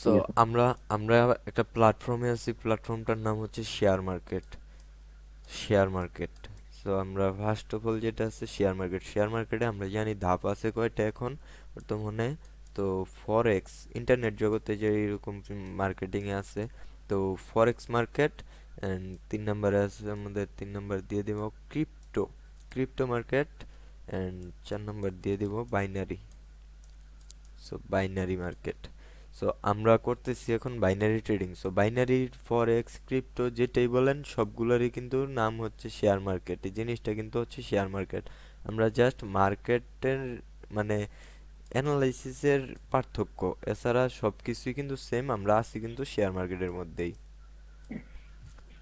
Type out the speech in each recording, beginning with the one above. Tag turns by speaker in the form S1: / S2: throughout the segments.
S1: So
S2: ঠিক আছে।
S1: আমরা আমরা একটা প্ল্যাটফর্মে আছি, প্ল্যাটফর্মটার নাম হচ্ছে শেয়ার মার্কেট। সো আমরা ফার্স্ট অফ অল যেটা আছে শেয়ার মার্কেটে আমরা জানি ধাপ আছে কয়টা এখন বর্তমানে। তো ফরেক্স, ইন্টারনেট জগতে যে এরকম মার্কেটিং এ আছে, তো ফরেক্স মার্কেট। এন্ড 3 নম্বরে আছে আমাদের, 3 নম্বর দিয়ে দিব ক্রিপ্টো, ক্রিপ্টো মার্কেট। এন্ড 4 নম্বর দিয়ে দিব binary, so binary market. So আমরা করতেছি এখন বাইনারি ট্রেডিং। সো বাইনারি, ফরেক্স, ক্রিপ্টো যেটাই বলেন সবগুলোরই কিন্তু নাম হচ্ছে শেয়ার মার্কেট। এই জিনিসটা কিন্তু হচ্ছে শেয়ার মার্কেট। আমরা জাস্ট মার্কেটের মানে অ্যানালাইসিসের পার্থক্য, এছাড়া সবকিছুই কিন্তু সেম, আমরা আছি কিন্তু শেয়ার মার্কেটের মধ্যেই।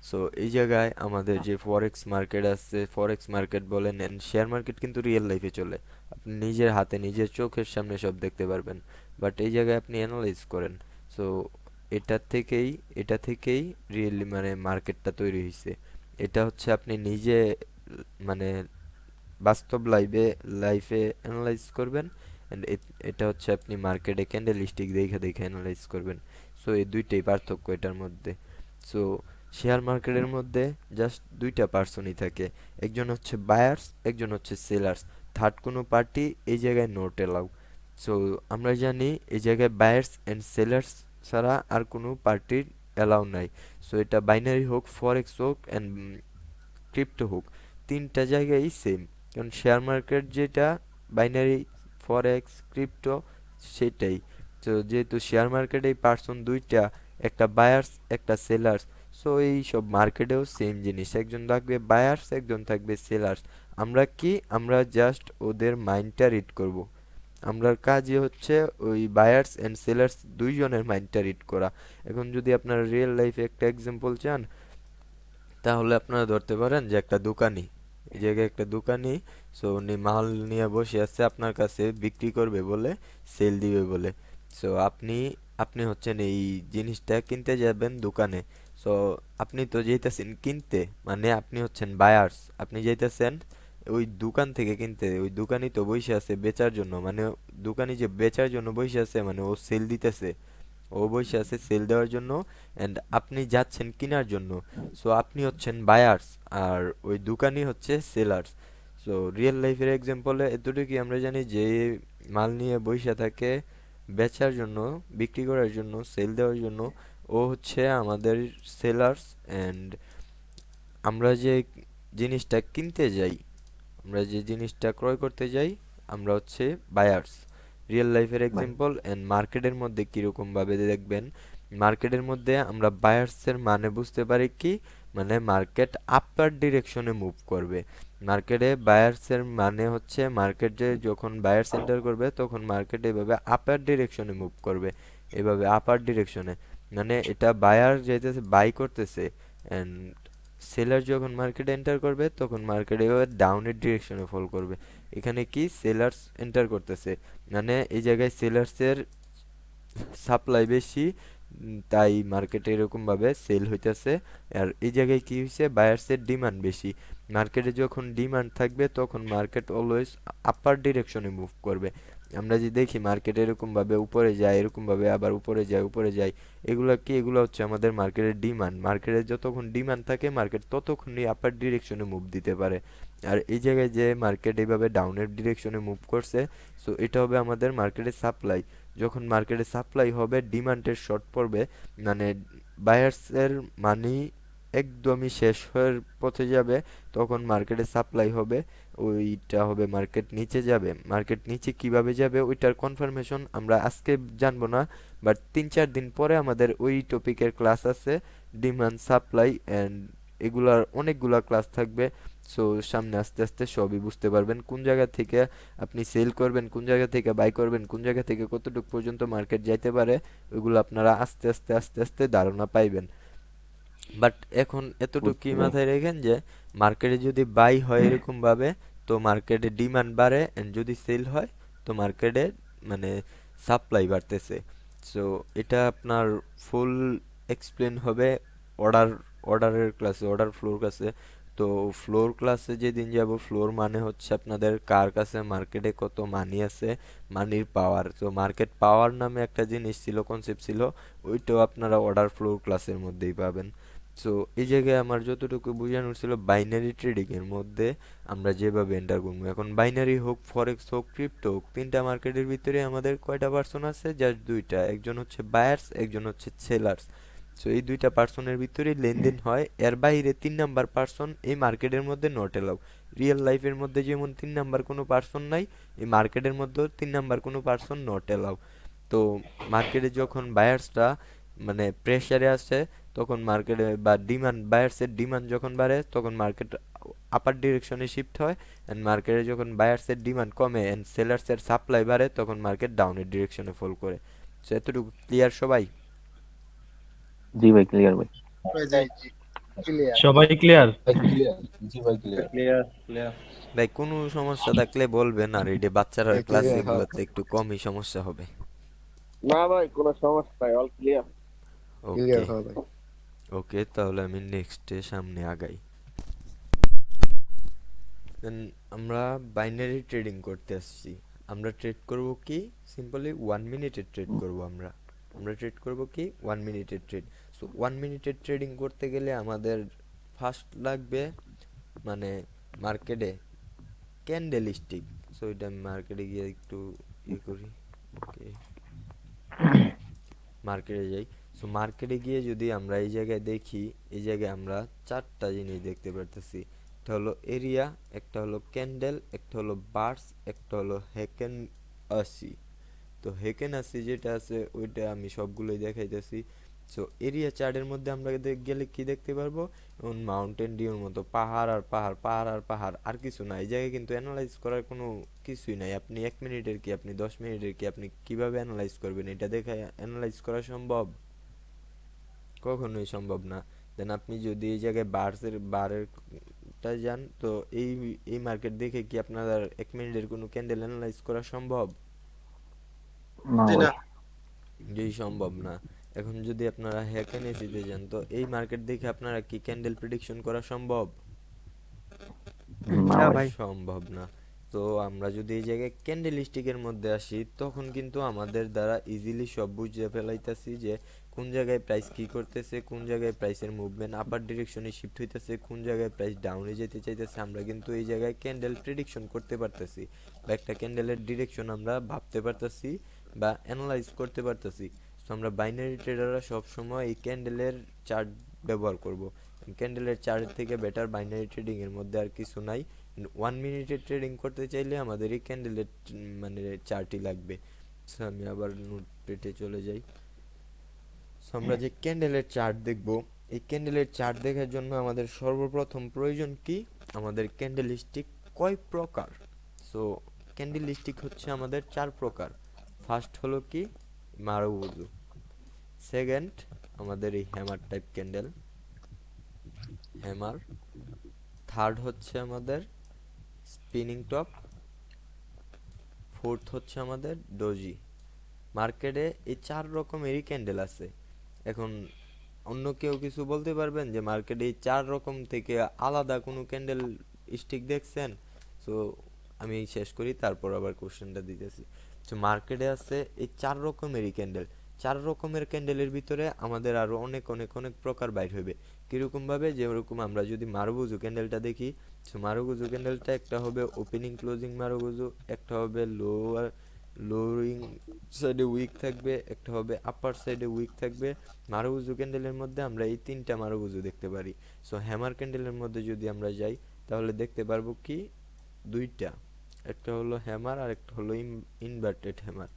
S1: সো এই জায়গায় আমাদের যে ফরেক্স মার্কেট আছে, ফরেক্স মার্কেট বলেন এন্ড শেয়ার মার্কেট কিন্তু রিয়েল লাইফে চলে। আপনি নিজের হাতে নিজের চোখের সামনে সব দেখতে পারবেন। বাট এই জায়গায় আপনি অ্যানালাইজ করেন। সো এটা থেকেই এটা থেকেই রিয়েলি মানে মার্কেটটা তৈরি হয়েছে। এটা হচ্ছে আপনি নিজে মানে বাস্তব লাইফে অ্যানালাইজ করবেন। এন্ড এটা হচ্ছে আপনি মার্কেটে ক্যান্ডেল স্টিক দেখে দেখে অ্যানালাইজ করবেন। সো এই দুইটাই পার্থক্য এটার মধ্যে। সো শেয়ার মার্কেটের মধ্যে জাস্ট দুইটা পার্সনই থাকে, একজন হচ্ছে বায়ার্স, একজন হচ্ছে সেলার্স। থার্ড কোনো পার্টি এই জায়গায় নোট এলাও। সো আমরা জানি এই জায়গায় বায়ার্স এন্ড সেলার্স ছাড়া আর কোনো পার্টির অ্যালাউ নাই। সো এটা বাইনারি হোক, ফরেক্স হোক এন্ড ক্রিপ্টো হোক, তিনটা জায়গায় সেম। কারণ শেয়ার মার্কেট যেটা বাইনারি, ফরেক্স, ক্রিপ্টো সেটাই। তো যেহেতু শেয়ার মার্কেটে পার্সন দুইটা, একটা বায়ার্স একটা সেলার্স। সো এই সব মার্কেটেও সেম জিনিস, একজন থাকবে বায়ার্স, একজন থাকবে সেলার্স। আমরা কি, আমরা জাস্ট ওদের মাইন্ডটা রিড করব। আমরার কাজই হচ্ছে ওই বায়ার্স এন্ড সেলার্স দুইজনের মাইন্ডটা রিড করা। এখন যদি আপনারা রিয়েল লাইফে একটা এক্সাম্পল চান, তাহলে আপনারা ধরতে পারেন যে একটা দোকানি, এই জায়গায় একটা দোকানি। সো উনি মাল নিয়ে বসে আছে আপনার কাছে বিক্রি করবে বলে, সেল দিবে বলে। সো আপনি আপনি হচ্ছেন এই জিনিসটা কিনতে যাবেন দোকানে। সো আপনি তো যাইতেছেন কিনতে, মানে আপনি হচ্ছেন বায়ার্স, আপনি যাইতেছেন ওই দোকান থেকে কিনতে। ওই দোকানি তো বসে আছে বেচার জন্য, মানে দোকানি যে বেচার জন্য বসে আছে মানে ও সেল দিতেছে, ও বসে আছে সেল দেওয়ার জন্য। এন্ড আপনি যাচ্ছেন কেনার জন্য। সো আপনি হচ্ছেন বায়ার্স, আর ওই দোকানি হচ্ছে সেলার্স। সো রিয়েল লাইফের এক্সাম্পলে এতটুকুই আমরা জানি যে মাল নিয়ে বসে থাকে বেচার জন্য, বিক্রি করার জন্য, সেল দেওয়ার জন্য, ও হচ্ছে আমাদের সেলার্স। এন্ড আমরা যে জিনিসটা কিনতে যাই, আমরা যে জিনিসটা ক্রয় করতে যাই, আমরা হচ্ছে বায়ার্স। রিয়েল লাইফের
S2: বাই।
S1: এক্সাম্পল এন্ড মার্কেটের মধ্যে কিরকম ভাবে দেখবেন, মার্কেটের মধ্যে আমরা বায়ার্সের মানে বুঝতে পারি কি, মানে মার্কেট আপার ডিরেকশনে মুভ করবে। মার্কেটে বায়ার্সের মানে হচ্ছে মার্কেটে যখন বায়ার্স এন্টার করবে তখন মার্কেট এভাবে আপার ডিরেকশনে মুভ করবে, এভাবে আপার ডিরেকশনে। মানে এটা বায়ার যাইতেছে বাই করতেছে, এন্ড সেলার যখন মার্কেটে এন্টার করবে তখন মার্কেট এভাবে ডাউনের ডিরেকশনে ফল করবে। এখানে কি সেলার্স এন্টার করতেছে, মানে এই জায়গায় সেলার্সের সাপ্লাই বেশি, তাই মার্কেটে এরকম ভাবে সেল হইতেছে। আর এই জায়গায় কি হইছে, বায়ার্সের ডিমান্ড বেশি। মার্কেটে যখন ডিমান্ড থাকবে তখন মার্কেট অলওয়েজ আপার ডিরেকশনে মুভ করবে। আমরা যে দেখি মার্কেট এরকম ভাবে উপরে যায়, এরকম ভাবে আবার উপরে যায় উপরে যায়, এগুলা কি, এগুলো হচ্ছে আমাদের মার্কেটের ডিমান্ড। মার্কেটে যতক্ষণ ডিমান্ড থাকে মার্কেট ততক্ষণই আপার ডিরেকশনে মুভ দিতে পারে। আর এই জায়গায় যে মার্কেট এইভাবে ডাউনের ডিরেকশনে মুভ করছে, সো এটা হবে আমাদের মার্কেটের সাপ্লাই। যখন মার্কেটে সাপ্লাই হবে ডিমান্ডের শর্ট পড়বে, মানে বায়ার্সের মানি একদমই শেষ হওয়ার পথে যাবে, তখন মার্কেটে সাপ্লাই হবে, ওইটা হবে মার্কেট নিচে যাবে। মার্কেট নিচে কিভাবে যাবে ওইটার কনফার্মেশন আমরা আজকে জানবো না, বাট 3-4 দিন পরে আমাদের ওই টপিকের ক্লাস আছে, ডিমান্ড সাপ্লাই এন্ড এগুলার অনেকগুলা ক্লাস থাকবে। সো সামনে আস্তে আস্তে সবই বুঝতে পারবেন, কোন জায়গা থেকে আপনি সেল করবেন, কোন জায়গা থেকে বাই করবেন, কোন জায়গা থেকে কতটুকু পর্যন্ত মার্কেট যাইতে পারে, ওইগুলো আপনারা আস্তে আস্তে আস্তে আস্তে ধারণা পাইবেন। বাট এখন এতটুকুই
S2: বুঝতে
S1: মাথায় রেখেন যে মার্কেটে যদি বাই হয় এরকম ভাবে, তো মার্কেটে ডিমান্ড বাড়ে, এন্ড যদি সেল হয় তো মার্কেটে মানে সাপ্লাই বাড়তেছে। সো এটা আপনার ফুল এক্সপ্লেন হবে অর্ডার অর্ডারের ক্লাসে, অর্ডার ফ্লোর ক্লাসে। তো ফ্লোর ক্লাসে যেদিন যাব, ফ্লোর মানে হচ্ছে আপনাদের কার কাছে মার্কেটে কত মানি আছে, মানির পাওয়ার। তো মার্কেট পাওয়ার নামে একটা জিনিস ছিল, কনসেপ্ট ছিল, ওইটাও আপনারা অর্ডার ফ্লোর ক্লাসের মধ্যেই পাবেন। সো এই জায়গায় আমার যতটুকু বোঝানোর ছিল, বাইনারি ট্রেডিং এর মধ্যে আমরা যেভাবে এন্টার করবো, এখন বাইনারি হোক, ফরেক্স হোক, ক্রিপ্টো হোক, তিনটা মার্কেটের ভিতরে আমাদের কয়টা পার্সন আছে? জাস্ট দুইটা, একজন হচ্ছে বায়ার্স, একজন হচ্ছে সেলার্স। সো এই দুইটা পার্সনের ভিতরে লেনদেন হয়, এর বাইরে 3 নাম্বার পার্সন এই মার্কেটের মধ্যে নট এলাও। রিয়েল লাইফের মধ্যে যেমন 3 নাম্বার কোনো পার্সন নাই, এই মার্কেটের মধ্যেও 3 নাম্বার কোনো পার্সন নট এলাও। তো মার্কেটে যখন বায়ার্সরা মানে প্রেসারে আসে, তখন মার্কেটে বা ডিমান্ড, বায়ার্সের ডিমান্ড যখন বাড়ে তখন মার্কেট আপার ডিরেকশনে শিফট হয়, অ্যান্ড মার্কেটে যখন বায়ার্সের ডিমান্ড কমে অ্যান্ড সেলার্সের সাপ্লাই বাড়ে তখন মার্কেট ডাউনের ডিরেকশনে ফল করে। সো এতটুকু ক্লিয়ার সবাই?
S2: জি ভাই, ক্লিয়ার ভাই।
S3: ভাই জি ক্লিয়ার।
S4: সবাই ক্লিয়ার?
S5: ভাই ক্লিয়ার, জি ভাই ক্লিয়ার।
S6: Clear clear.
S1: ভাই কোনো সমস্যা থাকলে বলবেন, আর এই যে বাচ্চারা
S3: ভাই
S1: ক্লাস
S3: ক্লিয়ার, হ্যাঁ।
S1: এগুলোতে একটু কমই সমস্যা হবে।
S6: না ভাই কোনো সমস্যা নাই, অল ক্লিয়ার।
S1: ওকে,
S3: ক্লিয়ার, হ্যাঁ ভাই।
S1: ওকে, তাহলে আমি নেক্সটে সামনে আগাই। Then আমরা বাইনারি ট্রেডিং করতে আসছি। আমরা ট্রেড করব কি? সিম্পলি 1 মিনিটের ট্রেড করব আমরা। আমরা ট্রেড করব কি? 1 মিনিটের ট্রেড। সো 1 মিনিটের ট্রেডিং করতে গেলে আমাদের ফার্স্ট লাগবে মানে মার্কেটে ক্যান্ডেল স্টিক। সো এটা আমি মার্কেটে গিয়ে একটু ইয়ে করি। ওকে, মার্কেটে যাই। সো মার্কেটে গিয়ে যদি আমরা এই জায়গায় দেখি, এই জায়গায় আমরা চারটা জিনিস দেখতে পারতেছি। একটা হলো এরিয়া, একটা হলো ক্যান্ডেল, একটা হলো বার্স, একটা হলো হেকেন আসি। তো হেকেন আসি যেটা আছে ওইটা আমি সবগুলোই দেখাইতেছি। সো এরিয়া চার্টের মধ্যে আমরা গেলে কি দেখতে পারবো? যেমন মাউন্টেন ডিউর মতো পাহাড় আর পাহাড়, পাহাড় আর পাহাড়, আর কিছু না। এই জায়গায় কিন্তু অ্যানালাইজ করার কোনো কিছুই নাই। আপনি 1 মিনিটের কি, আপনি 10 মিনিটের কি, আপনি কিভাবে অ্যানালাইজ করবেন? এটা দেখে অ্যানালাইজ করা সম্ভব? কখনোই সম্ভব না। দেন আপনি যদি এই জায়গায় বারেরটা যান, তো এই এই মার্কেট দেখে কি আপনার 1 মিনিটের কোনো ক্যান্ডেল অ্যানালাইজ করা সম্ভব?
S2: না
S3: জি
S2: ভাই।
S3: না।
S1: যেই সম্ভব না। এখন যদি আপনারা হ্যাকেনেসিতে যান, তো এই মার্কেট দেখে আপনারা কি ক্যান্ডেল প্রেডিকশন করা সম্ভব?
S2: না
S4: না
S2: ভাই।
S4: ভাই।
S1: সম্ভব না। তো আমরা যদি এই জায়গায় ক্যান্ডেল স্টিকের মধ্যে আসি, তখন কিন্তু আমাদের দ্বারা ইজিলি সব বুঝে ফেলাইতেছি যে কোন জায়গায় প্রাইস কি করতেছে, কোন জায়গায় প্রাইসের মুভমেন্ট আপার ডিরেকশনে শিফট হইতেছে, কোন জায়গায় প্রাইস ডাউনে যেতে চাইতেছে। আমরা কিন্তু এই জায়গায় ক্যান্ডেল প্রেডিকশন করতে পারতেছি, বা একটা ক্যান্ডেলের ডিরেকশন আমরা ভাবতে পারতেছি বা অ্যানালাইজ করতে পারতেছি। তো আমরা বাইনারি ট্রেডাররা সব সময় এই ক্যান্ডেলের চার্ট ব্যবহার করব। ক্যান্ডেলের চার্ট থেকে বেটার বাইনারি ট্রেডিং এর মধ্যে আর কিছু নাই। 1 মিনিটের ট্রেডিং করতে চাইলে আমাদের এই ক্যান্ডেলের মানে চার্টই লাগবে। So, আমি আবার নোটপ্যাডে চলে যাই। So, আমরা যে ক্যান্ডেলের চার্ট দেখব, এই ক্যান্ডেলের চার্ট দেখার জন্য আমাদের সর্বপ্রথম প্রয়োজন কি? আমাদের ক্যান্ডেল স্টিক কয় প্রকার? সো ক্যান্ডেল স্টিক হচ্ছে আমাদের 4 প্রকার। ফার্স্ট হলো কি? মারুবুজু। সেকেন্ড আমাদের এই hammer type candle, hammer. Third হচ্ছে আমাদের স্পিনিং টপ। ফোর্থ হচ্ছে আমাদের ডোজি। মার্কেটে এই 4 রকমেরই ক্যান্ডেল আছে। এখন অন্য কেউ কিছু বলতে পারবেন যে মার্কেটে এই 4 রকম থেকে আলাদা কোনো ক্যান্ডেল স্টিক দেখছেন? সো আমি শেষ করি, তারপর আবার কোশ্চেনটা দিতেছি। তো মার্কেটে আছে এই 4 রকমেরই ক্যান্ডেল। 4 রকমের ক্যান্ডেলের ভিতরে আমাদের আরো অনেক অনেক অনেক প্রকার বাইর হবে। কিরকম ভাবে? যেরকম আমরা যদি মারুবুজু ক্যান্ডেলটা দেখি, তো মারুবুজু ক্যান্ডেলটা একটা হবে ওপেনিং ক্লোজিং মারুবুজু, একটা হবে লোয়িং সাইডে উইক থাকবে, একটা হবে আপার সাইডে উইক থাকবে। মারুবুজু ক্যান্ডেলের মধ্যে আমরা এই 3টা মারুবুজু দেখতে পারি। সো হ্যামার ক্যান্ডেলের মধ্যে যদি আমরা যাই, তাহলে দেখতে পারবো কি? দুইটা, একটা হলো হ্যামার আর একটা হলো ইনভার্টেড হ্যামার,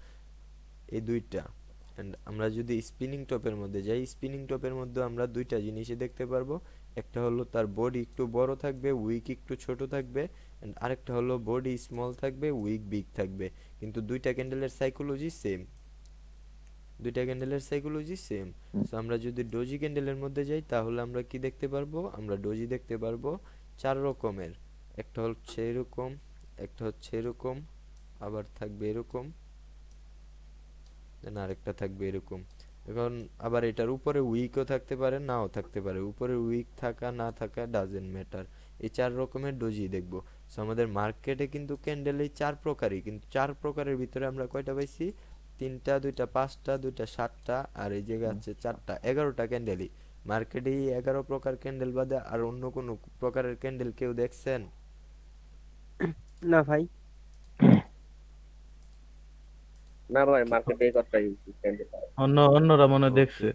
S1: এই দুইটা। অ্যান্ড আমরা যদি স্পিনিং টপের মধ্যে যাই, স্পিনিং টপের মধ্যে আমরা দুইটা জিনিসই দেখতে পারবো। একটা হলো তার বডি একটু বড় থাকবে, উইক একটু ছোট থাকবে, অ্যান্ড আরেকটা হলো বডি স্মল থাকবে, উইক বিগ থাকবে। কিন্তু দুইটা ক্যান্ডেলের সাইকোলজি সেম, দুইটা ক্যান্ডেলের সাইকোলজি সেম। সো আমরা যদি ডোজি ক্যান্ডেলের মধ্যে যাই, তাহলে আমরা কি দেখতে পারবো? আমরা ডোজি দেখতে পারবো 4 রকমের। একটা হচ্ছে এরকম, একটা হচ্ছে এরকম, আবার থাকবে এরকম, দেন আরেকটা থাকবে এরকম। এখন আবার এটার উপরে উইকও থাকতে পারে, নাও থাকতে পারে। উপরে উইক থাকা না থাকা ডাজেন্ট ম্যাটার, এই 4 রকমের ডোজি দেখব। সো আমাদের মার্কেটে কিন্তু ক্যান্ডেল এই 4 প্রকারই, কিন্তু 4 প্রকারের ভিতরে আমরা কয়টা পাইছি? 3টা, 2টা 5টা, 2টা 7টা, আর এই জায়গায় আছে 4টা, 11টা ক্যান্ডেলই। মার্কেটে এই 11 প্রকার ক্যান্ডেল বাদে আর অন্য কোনো প্রকারের ক্যান্ডেল কেউ দেখছেন?
S4: না ভাই।
S6: না ভাই,
S1: ওকে,
S6: মার্কেটে এই কথাই ক্যান্ডেল।
S7: অন্যরা মনে হয়
S1: ওকে,
S7: দেখছে।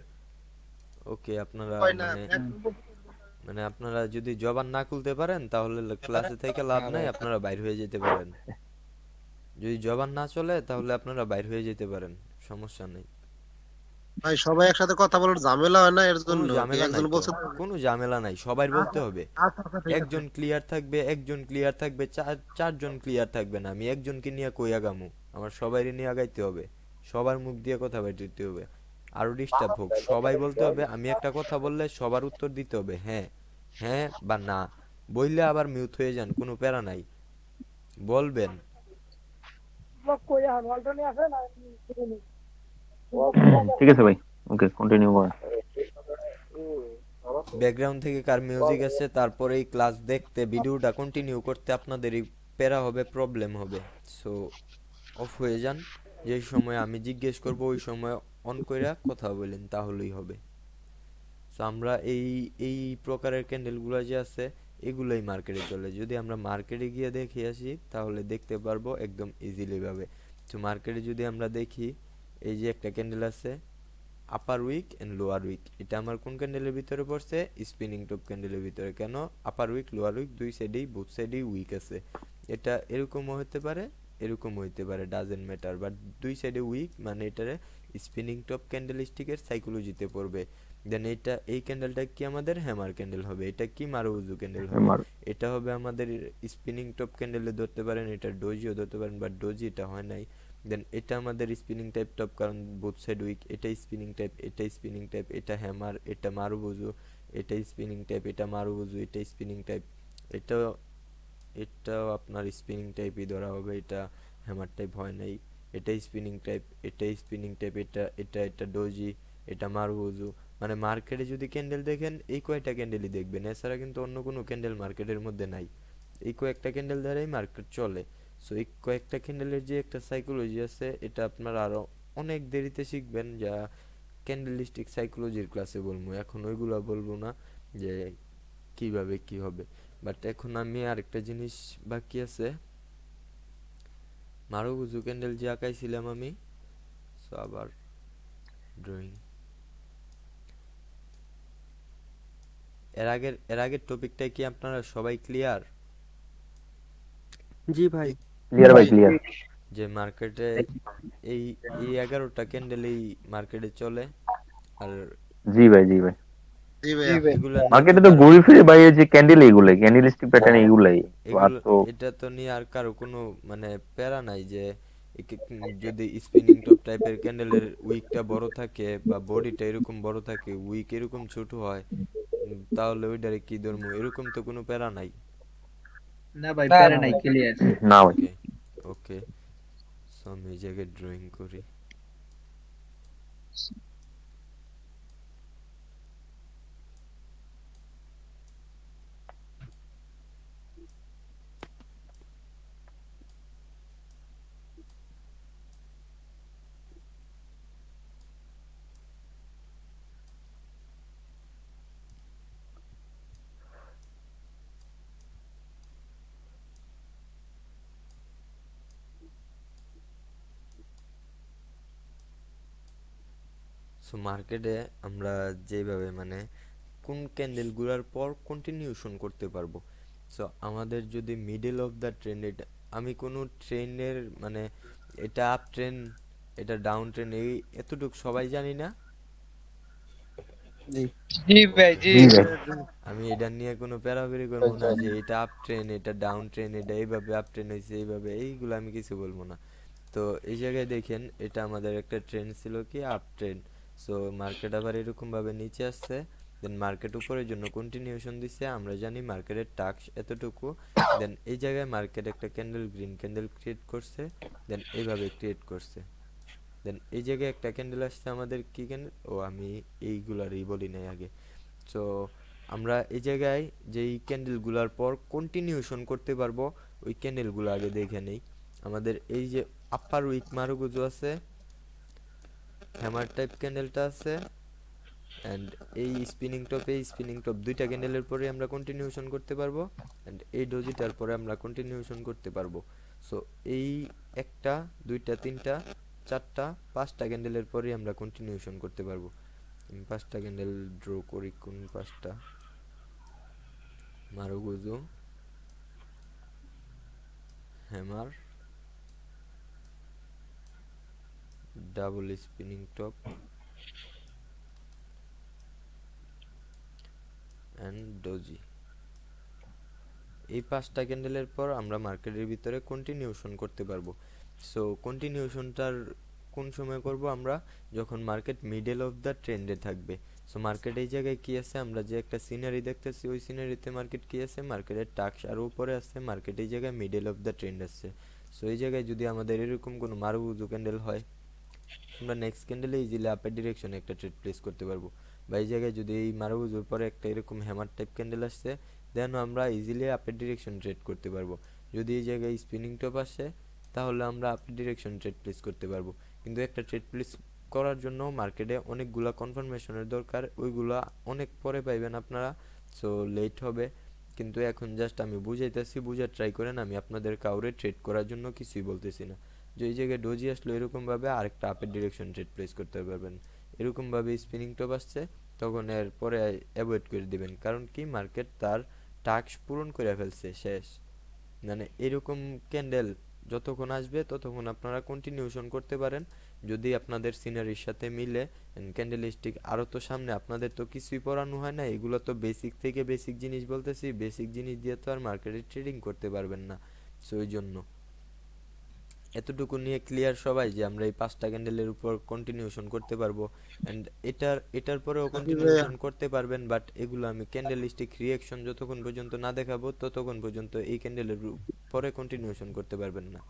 S1: ওকে। আপনারা
S3: হয় না
S1: মানে
S3: এখন
S1: মানে আপনারা যদি জবান না খুলতে পারেন তাহলে ক্লাসে থেকে লাভ নাই, আপনারা বাইর হয়ে যেতে পারেন। যদি জবান না চলে তাহলে আপনারা বাইর হয়ে যেতে পারেন, সমস্যা নেই।
S3: ভাই সবাই একসাথে কথা বলার ঝামেলা হয় না, এর
S1: কোনো
S3: জন্য কি
S1: ঝামেলা নাই
S3: একজন
S1: তো,
S3: বলছে
S1: কোনো ঝামেলা নাই, সবাই বলতে
S3: আচ্ছা
S1: হবে।
S3: আচ্ছা আচ্ছা, ঠিক আছে।
S1: একজন ক্লিয়ার থাকবে, একজন ক্লিয়ার থাকবে, চারজন ক্লিয়ার থাকবে না। আমি একজনকে নিয়ে কই আগামু? আমার সবাইরে নিয়ে আগাইতে হবে, সবার মুখ দিয়ে কথা বের দিতে হবে। আরো ডিস্টার্ব হোক, সবাই বলতে হবে। আমি একটা কথা বললে সবার উত্তর দিতে হবে হ্যাঁ, হ্যাঁ বা না। বললে আবার মিউট হয়ে যান, কোনো প্যারা নাই, বলবেন।
S2: ঠিক আছে ভাই, ওকে কন্টিনিউ করেন।
S1: ব্যাকগ্রাউন্ড থেকে কার মিউজিক আছে, তারপরে এই ক্লাস দেখতে ভিডিওটা কন্টিনিউ করতে আপনাদেরই প্যারা হবে, প্রবলেম হবে। সো অফ হয়ে যান, যেই সময় আমি জিজ্ঞেস করব ওই সময় অন কইরা কথা বলেন, তাহলেই হবে। সো আমরা এই এই প্রকারের ক্যান্ডেলগুলো যে আছে এগুলোই মার্কেটে চলে। যদি আমরা মার্কেটে গিয়ে দেখে আসি তাহলে দেখতে পারবো একদম ইজিলি ভাবে। তো মার্কেটে যদি আমরা দেখি, এই যে একটা ক্যান্ডেল আছে upper wick and lower wick, এটা আমার কোন ক্যান্ডেলের ভিতরে পড়ছে? স্পিনিং টপ ক্যান্ডেলের ভিতরে। কেন? আপার উইক লোয়ার উইক দুই সাইডেই, বোথ সাইডেই উইক আছে। এটা এরকমও হতে পারে, এরকমও হইতে পারে, ডাজেন্ট ম্যাটার, বাট দুই সাইডে উইক মানে এটারে স্পিনিং টপ ক্যান্ডেল স্টিকের সাইকোলজিতে পড়বে। দেন এটা, এই ক্যান্ডেলটা কি আমাদের হ্যামার ক্যান্ডেল হবে। এটা কি মারুজু ক্যান্ডেল হবে।
S2: আমার
S1: এটা হবে আমাদের স্পিনিং টপ ক্যান্ডেলে ধরতে পারেন, এটা ডোজিও ধরতে পারেন, বাট ডোজি এটা হয় নাই। দেন এটা আমাদের স্পিনিং টাইপ টপ, কারণ বোথ সাইড উইক। এটা স্পিনিং টাইপ, এটা স্পিনিং টাইপ, এটা হ্যামার, এটা মারুবুজু। এটা স্পিনিং টাইপ, এটা মারুবুজু, এটা স্পিনিং টাইপ। এটা এটাও আপনার স্পিনিং টাইপই ধরা হবে, এটা হ্যামার টাইপ হয় নাই। এটা স্পিনিং টাইপ, এটা স্পিনিং টাইপ, এটা এটা এটা ডোজি, এটা মারুবুজু। মানে মার্কেটে যদি ক্যান্ডেল দেখেন এই কয়টা ক্যান্ডেলই দেখবেন, এছাড়া কিন্তু অন্য কোনো ক্যান্ডেল মার্কেটের মধ্যে নাই। এই কয়েকটা ক্যান্ডেল দ্বারাই মার্কেট চলে। সো এই কয়েকটা ক্যান্ডেলের যে একটা সাইকোলজি আছে, এটা আপনারা আরো অনেক দেরিতে শিখবেন, যা ক্যান্ডেলিস্টিক সাইকোলজির ক্লাসে বলবো। এখন ওইগুলা বলবো না যে কিভাবে কি হবে। বাট এখন আমি আরেকটা জিনিস বাকি আছে, মারুবুজু ক্যান্ডেল যে আঁকাইছিলাম আমি। সো আবার ড্রয়িং, এর আগের টপিকটা কি আপনারা সবাই ক্লিয়ার?
S4: জি ভাই।
S2: ক্লিয়ার ভাই, ক্লিয়ার।
S1: যে মার্কেটে এই এই 11টা ক্যান্ডেল এই মার্কেটে চলে, আর
S2: জি ভাই, জি ভাই।
S3: জি ভাইয়া।
S1: এগুলা নিয়ে তো
S2: মার্কেটে তো
S1: কারো,
S2: ঘুরে ফিরে ভাই এই যে ক্যান্ডেল, এইগুলাই ক্যান্ডেলিস্টিক প্যাটার্ন, এইগুলাই। আর
S1: এগুলো,
S2: তো
S1: এটা তো নিয়ে আর কারো কোনো মানে প্যারা নাই যে যদি স্পিনিং টপ টাইপের ক্যান্ডেলের উইকটা বড় থাকে বা বডিটা এরকম বড় থাকে, উইক এরকম ছোট হয়, তাহলে ওইটারে কি ধরবো, এরকম তো কোনো প্যারা নাই।
S8: না ভাই, প্যারা নাই, ক্লিয়ার।
S2: না ভাই।
S1: ওকে, ওকে। সো আমি এই জায়গায় ড্রয়িং করি। সো মার্কেটে আমরা যেভাবে মানে কোন ক্যান্ডেলগুলোর পর কন্টিনিউশন করতে পারবো। সো আমাদের যদি মিডল অফ দ্য ট্রেন্ড, এটা আমি কোনো ট্রেন্ডের মানে এটা আপ ট্রেন্ড, এটা ডাউন ট্রেন্ড, এই এতটুকু সবাই জানি না।
S4: জি।
S8: জি ভাই,
S1: ওকে,
S8: জি।
S2: জি ভাই।
S1: আমি এটা নিয়ে কোনো প্যারাপেরি করবো না যে এটা আপ ট্রেন্ড, এটা ডাউন ট্রেন্ড, এটা এইভাবে আপ ট্রেন্ড হয়েছে এইভাবে, এইগুলো আমি কিছু বলবো না। তো এই জায়গায় দেখেন, এটা আমাদের একটা ট্রেন্ড ছিল কি আপ ট্রেন্ড। সো মার্কেট আবার এরকম ভাবে নিচে আসছে, দেন মার্কেট উপরের জন্য কন্টিনিউশন দিছে। আমরা জানি মার্কেটের টাস্ক এতটুকু। দেন এই জায়গায় মার্কেট একটা ক্যান্ডেল, গ্রিন ক্যান্ডেল ক্রিয়েট করছে, দেন এইভাবে ক্রিয়েট করছে। দেন এই জায়গায় একটা ক্যান্ডেল আসছে আমাদের, কি ক্যান্ডেল, ও আমি এইগুলারই বলি নাই আগে। সো আমরা এই জায়গায় যেই ক্যান্ডেলগুলোর পর কন্টিনিউশন করতে পারবো ওই ক্যান্ডেলগুলো আগে দেখে নেই। আমাদের এই যে আপার উইক মারুগুজো আছে, হ্যামার টাইপ ক্যান্ডেলটা আছে, অ্যান্ড এই স্পিনিং টপ দুইটা ক্যান্ডেলের পরে আমরা কন্টিনিউশন করতে পারবো, অ্যান্ড এই ডোজিটার পরে আমরা কন্টিনিউশন করতে পারবো। সো এই একটা, দুইটা, তিনটা, চারটা, পাঁচটা ক্যান্ডেলের পরে আমরা কন্টিনিউশন করতে পারবো। আমি পাঁচটা ক্যান্ডেল ড্র করি, কোন পাঁচটা? Marubozu, hammer, double spinning top and doji. এই পাঁচটা ক্যান্ডেলের পর আমরা মার্কেটের ভিতরে কন্টিনিউশন করতে পারবো। সো কন্টিনিউশনটার কোন সময় করব আমরা? যখন মার্কেট মিডল অফ দ্য ট্রেন্ডে থাকবে। সো মার্কেট এই জায়গায় কি আছে, আমরা যে একটা সিনারি দেখতেছি ওই সিনারিতে মার্কেট কি আছে, মার্কেটের টাক্স আরও উপরে আছে, মার্কেট এই জায়গায় মিডল অফ দ্য ট্রেন্ড আছে। সো এই জায়গায় যদি আমাদের এরকম কোনো মারুগুজো ক্যান্ডেল হয়, আমরা নেক্সট ক্যান্ডেলে ইজিলি আপের ডিরেকশনে একটা ট্রেড প্লেস করতে পারবো। বা এই জায়গায় যদি এই মারুগুজোর পরে একটা এরকম হ্যামার টাইপ ক্যান্ডেল আসছে, দেন আমরা ইজিলি আপের ডিরেকশন ট্রেড করতে পারবো। যদি এই জায়গায় স্পিনিং টপ আসে, তাহলে আমরা আপের ডিরেকশন ট্রেড প্লেস করতে পারবো। কিন্তু একটা ট্রেড প্লেস করার জন্য মার্কেটে অনেকগুলা কনফার্মেশনের দরকার, ওইগুলা অনেক পরে পাইবেন আপনারা, সো লেট হবে। কিন্তু এখন জাস্ট আমি বুঝাইতেছি, বুঝার ট্রাই করেন, আমি আপনাদের কাউরে ট্রেড করার জন্য কিছুই বলতেছি না। যে এই জায়গায় ডোজি আসলো এরকমভাবে আরেকটা আপের ডিরেকশন ট্রেড প্লেস করতে পারবেন। এরকমভাবে স্পিনিং টপ আসছে, তখন এর পরে অ্যাভয়েড করে দিবেন, কারণ কি মার্কেট তার টাস্ক পূরণ করে ফেলছে, শেষ। মানে এরকম ক্যান্ডেল যতক্ষণ আসবে ততক্ষণ আপনারা কন্টিনিউশন করতে পারেন, যদি আপনাদের সিনারির সাথে মিলে। ক্যান্ডেল স্টিক আরও তো সামনে, আপনাদের তো কিছুই পড়ানো হয় না, এগুলো তো বেসিক থেকে বেসিক জিনিস বলতেছি, বেসিক জিনিস দিয়ে তো আর মার্কেটে ট্রেডিং করতে পারবেন না। সো ওই জন্য এতটুকু নিয়ে ক্লিয়ার সবাই যে আমরা এই পাঁচটা ক্যান্ডেলের উপর কন্টিনিউশন করতে পারবো, অ্যান্ড এটার পরেও
S3: সাকিব ভাইয়া,
S1: কন্টিনিউশন করতে পারবেন, বাট এগুলো আমি ক্যান্ডেল স্টিক রিয়াকশন যতক্ষণ পর্যন্ত না দেখাবো ততক্ষণ পর্যন্ত এই ক্যান্ডেলের পরে কন্টিনিউশন করতে পারবেন না।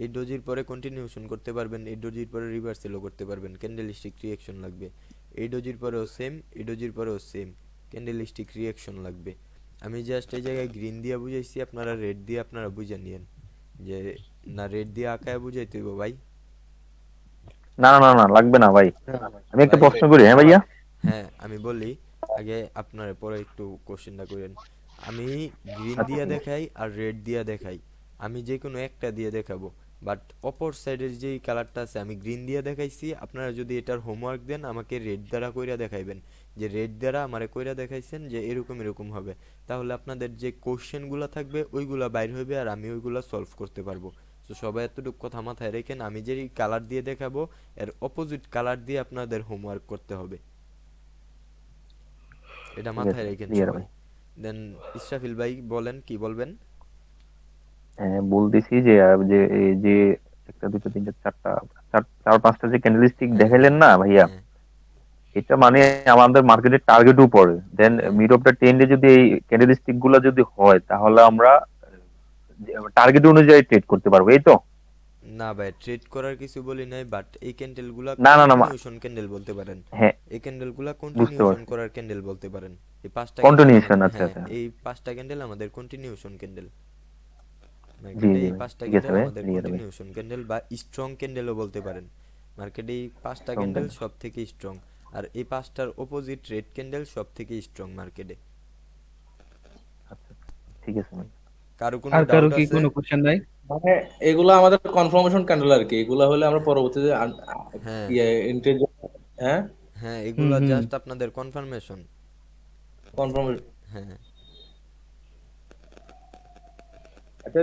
S1: এই ডোজির পরে কন্টিনিউশন করতে পারবেন, এই ডোজির পরে রিভার্সেলও করতে পারবেন, ক্যান্ডেল স্টিক রিয়াকশন লাগবে। এই ডোজির পরেও সেম, এই ডোজির পরেও সেম, ক্যান্ডেল স্টিক রিয়াকশন লাগবে। আমি জাস্ট এই জায়গায় গ্রিন দিয়ে বুঝাইছি, আপনারা রেড দিয়ে আপনারা বুঝে নিয়েন যে না, রেড দিয়ে আঁকায় বুঝাইতে হইব ভাই।
S2: না না না না, লাগবে না ভাই। আমি একটা
S1: ভাই
S2: প্রশ্ন করি, হ্যাঁ ভাইয়া।
S1: হ্যাঁ আমি বলি, আগে আপনার পরে একটু কোশ্চেনটা করেন। আমি গ্রিন
S2: আচ্ছা
S1: দিয়া
S2: ঠিক আছে।
S1: দেখাই আর রেড দিয়া দেখাই, আমি যে কোনো একটা দিয়ে দেখাবো, বাট অপর সাইডের যেই কালারটা আছে আমি গ্রিন দিয়ে দেখাইছি, আপনারা যদি এটার হোমওয়ার্ক দেন আমাকে রেড দ্বারা কইরা দেখাইবেন, যে রেড দ্বারা আমারে কইরা দেখাইছেন যে এরকম এরকম হবে, তাহলে আপনাদের যে কোশ্চেনগুলো থাকবে ওইগুলা বাইর হইবে আর আমি ওইগুলা সলভ করতে পারবো। তো সবাই এতটুকু কথা মাথায় রেখেন, আমি যেই কালার দিয়ে দেখাবো এর অপোজিট কালার দিয়ে আপনাদের হোমওয়ার্ক করতে হবে, এটা
S2: ঠিক
S1: মাথায়
S2: আছে,
S1: রাখেন
S2: ক্লিয়ার
S1: সবাই।
S2: ভাই।
S1: দেন ইসরাফিল ভাই বলেন, কি বলবেন?
S2: হ্যাঁ, বলতেছি যে যে এই যে একটা দুটো তিনটা চারটা চার চার পাঁচটা যে ক্যান্ডেলস্টিক
S1: হ্যাঁ হ্যাঁ
S2: দেখাইলেন না ভাইয়া,
S1: হ্যাঁ
S2: এটা মানে আমাদের মার্কেটের টার্গেট উপরে, দেন
S1: হ্যাঁ।
S2: মিড অফ দ্য ট্রেন্ডে যদি এই ক্যান্ডেলস্টিক গুলা যদি হয়, তাহলে আমরা টার্গেট অনুযায়ী ট্রেড করতে পারবো, এই তো?
S1: না ভাই, ট্রেড করার কিছু বলি নাই, বাট এই ক্যান্ডেলগুলা
S2: না না না
S1: কন্টিনিউশন ক্যান্ডেল বলতে পারেন।
S2: হ্যাঁ,
S1: এই ক্যান্ডেলগুলা
S2: বুঝতে
S1: কন্টিনিউশন
S2: পারছি।
S1: করার ক্যান্ডেল বলতে পারেন। এই পাঁচটা ক্যান্ডেল
S2: কন্টিনিউশন,
S1: আমাদের,
S2: আচ্ছা
S1: হ্যাঁ
S2: আচ্ছা।
S1: এই পাঁচটা ক্যান্ডেল আমাদের কন্টিনিউশন ক্যান্ডেল।
S2: জি
S1: মার্কেটে
S2: জি
S1: এই
S2: ভাই,
S1: পাঁচটা
S2: ঠিক আছে
S1: ক্যান্ডেল
S2: ভাই,
S1: আমাদের
S2: ক্লিয়ার ভাই।
S1: কন্টিনিউশন ক্যান্ডেল বা স্ট্রং ক্যান্ডেলও বলতে পারেন। মার্কেটে এই পাঁচটা
S2: স্ট্রং
S1: ক্যান্ডেল
S2: ক্যান্ডেল,
S1: সব থেকে স্ট্রং, আর এই পাঁচটার অপোজিট রেড ক্যান্ডেল সব থেকে স্ট্রং মার্কেটে।
S2: আচ্ছা ঠিক আছে ভাই।
S1: কারো কোনো
S8: আর কারো
S1: ডাউট
S8: কি
S1: আছে?
S8: কোনো কোশ্চেন নাই?
S5: মানে এগুলা আমাদের কনফার্মেশন ক্যান্ডেল আর কি, এগুলা হলে আমরা পরবর্তীতে
S1: হ্যাঁ
S5: ইয়ে এন্ট্রি, হ্যাঁ
S1: হ্যাঁ,
S8: হুম
S1: এগুলা
S8: হুম।
S1: জাস্ট আপনাদের কনফার্মেশন।
S5: কনফার্মেশন।
S1: হ্যাঁ
S5: আচ্ছা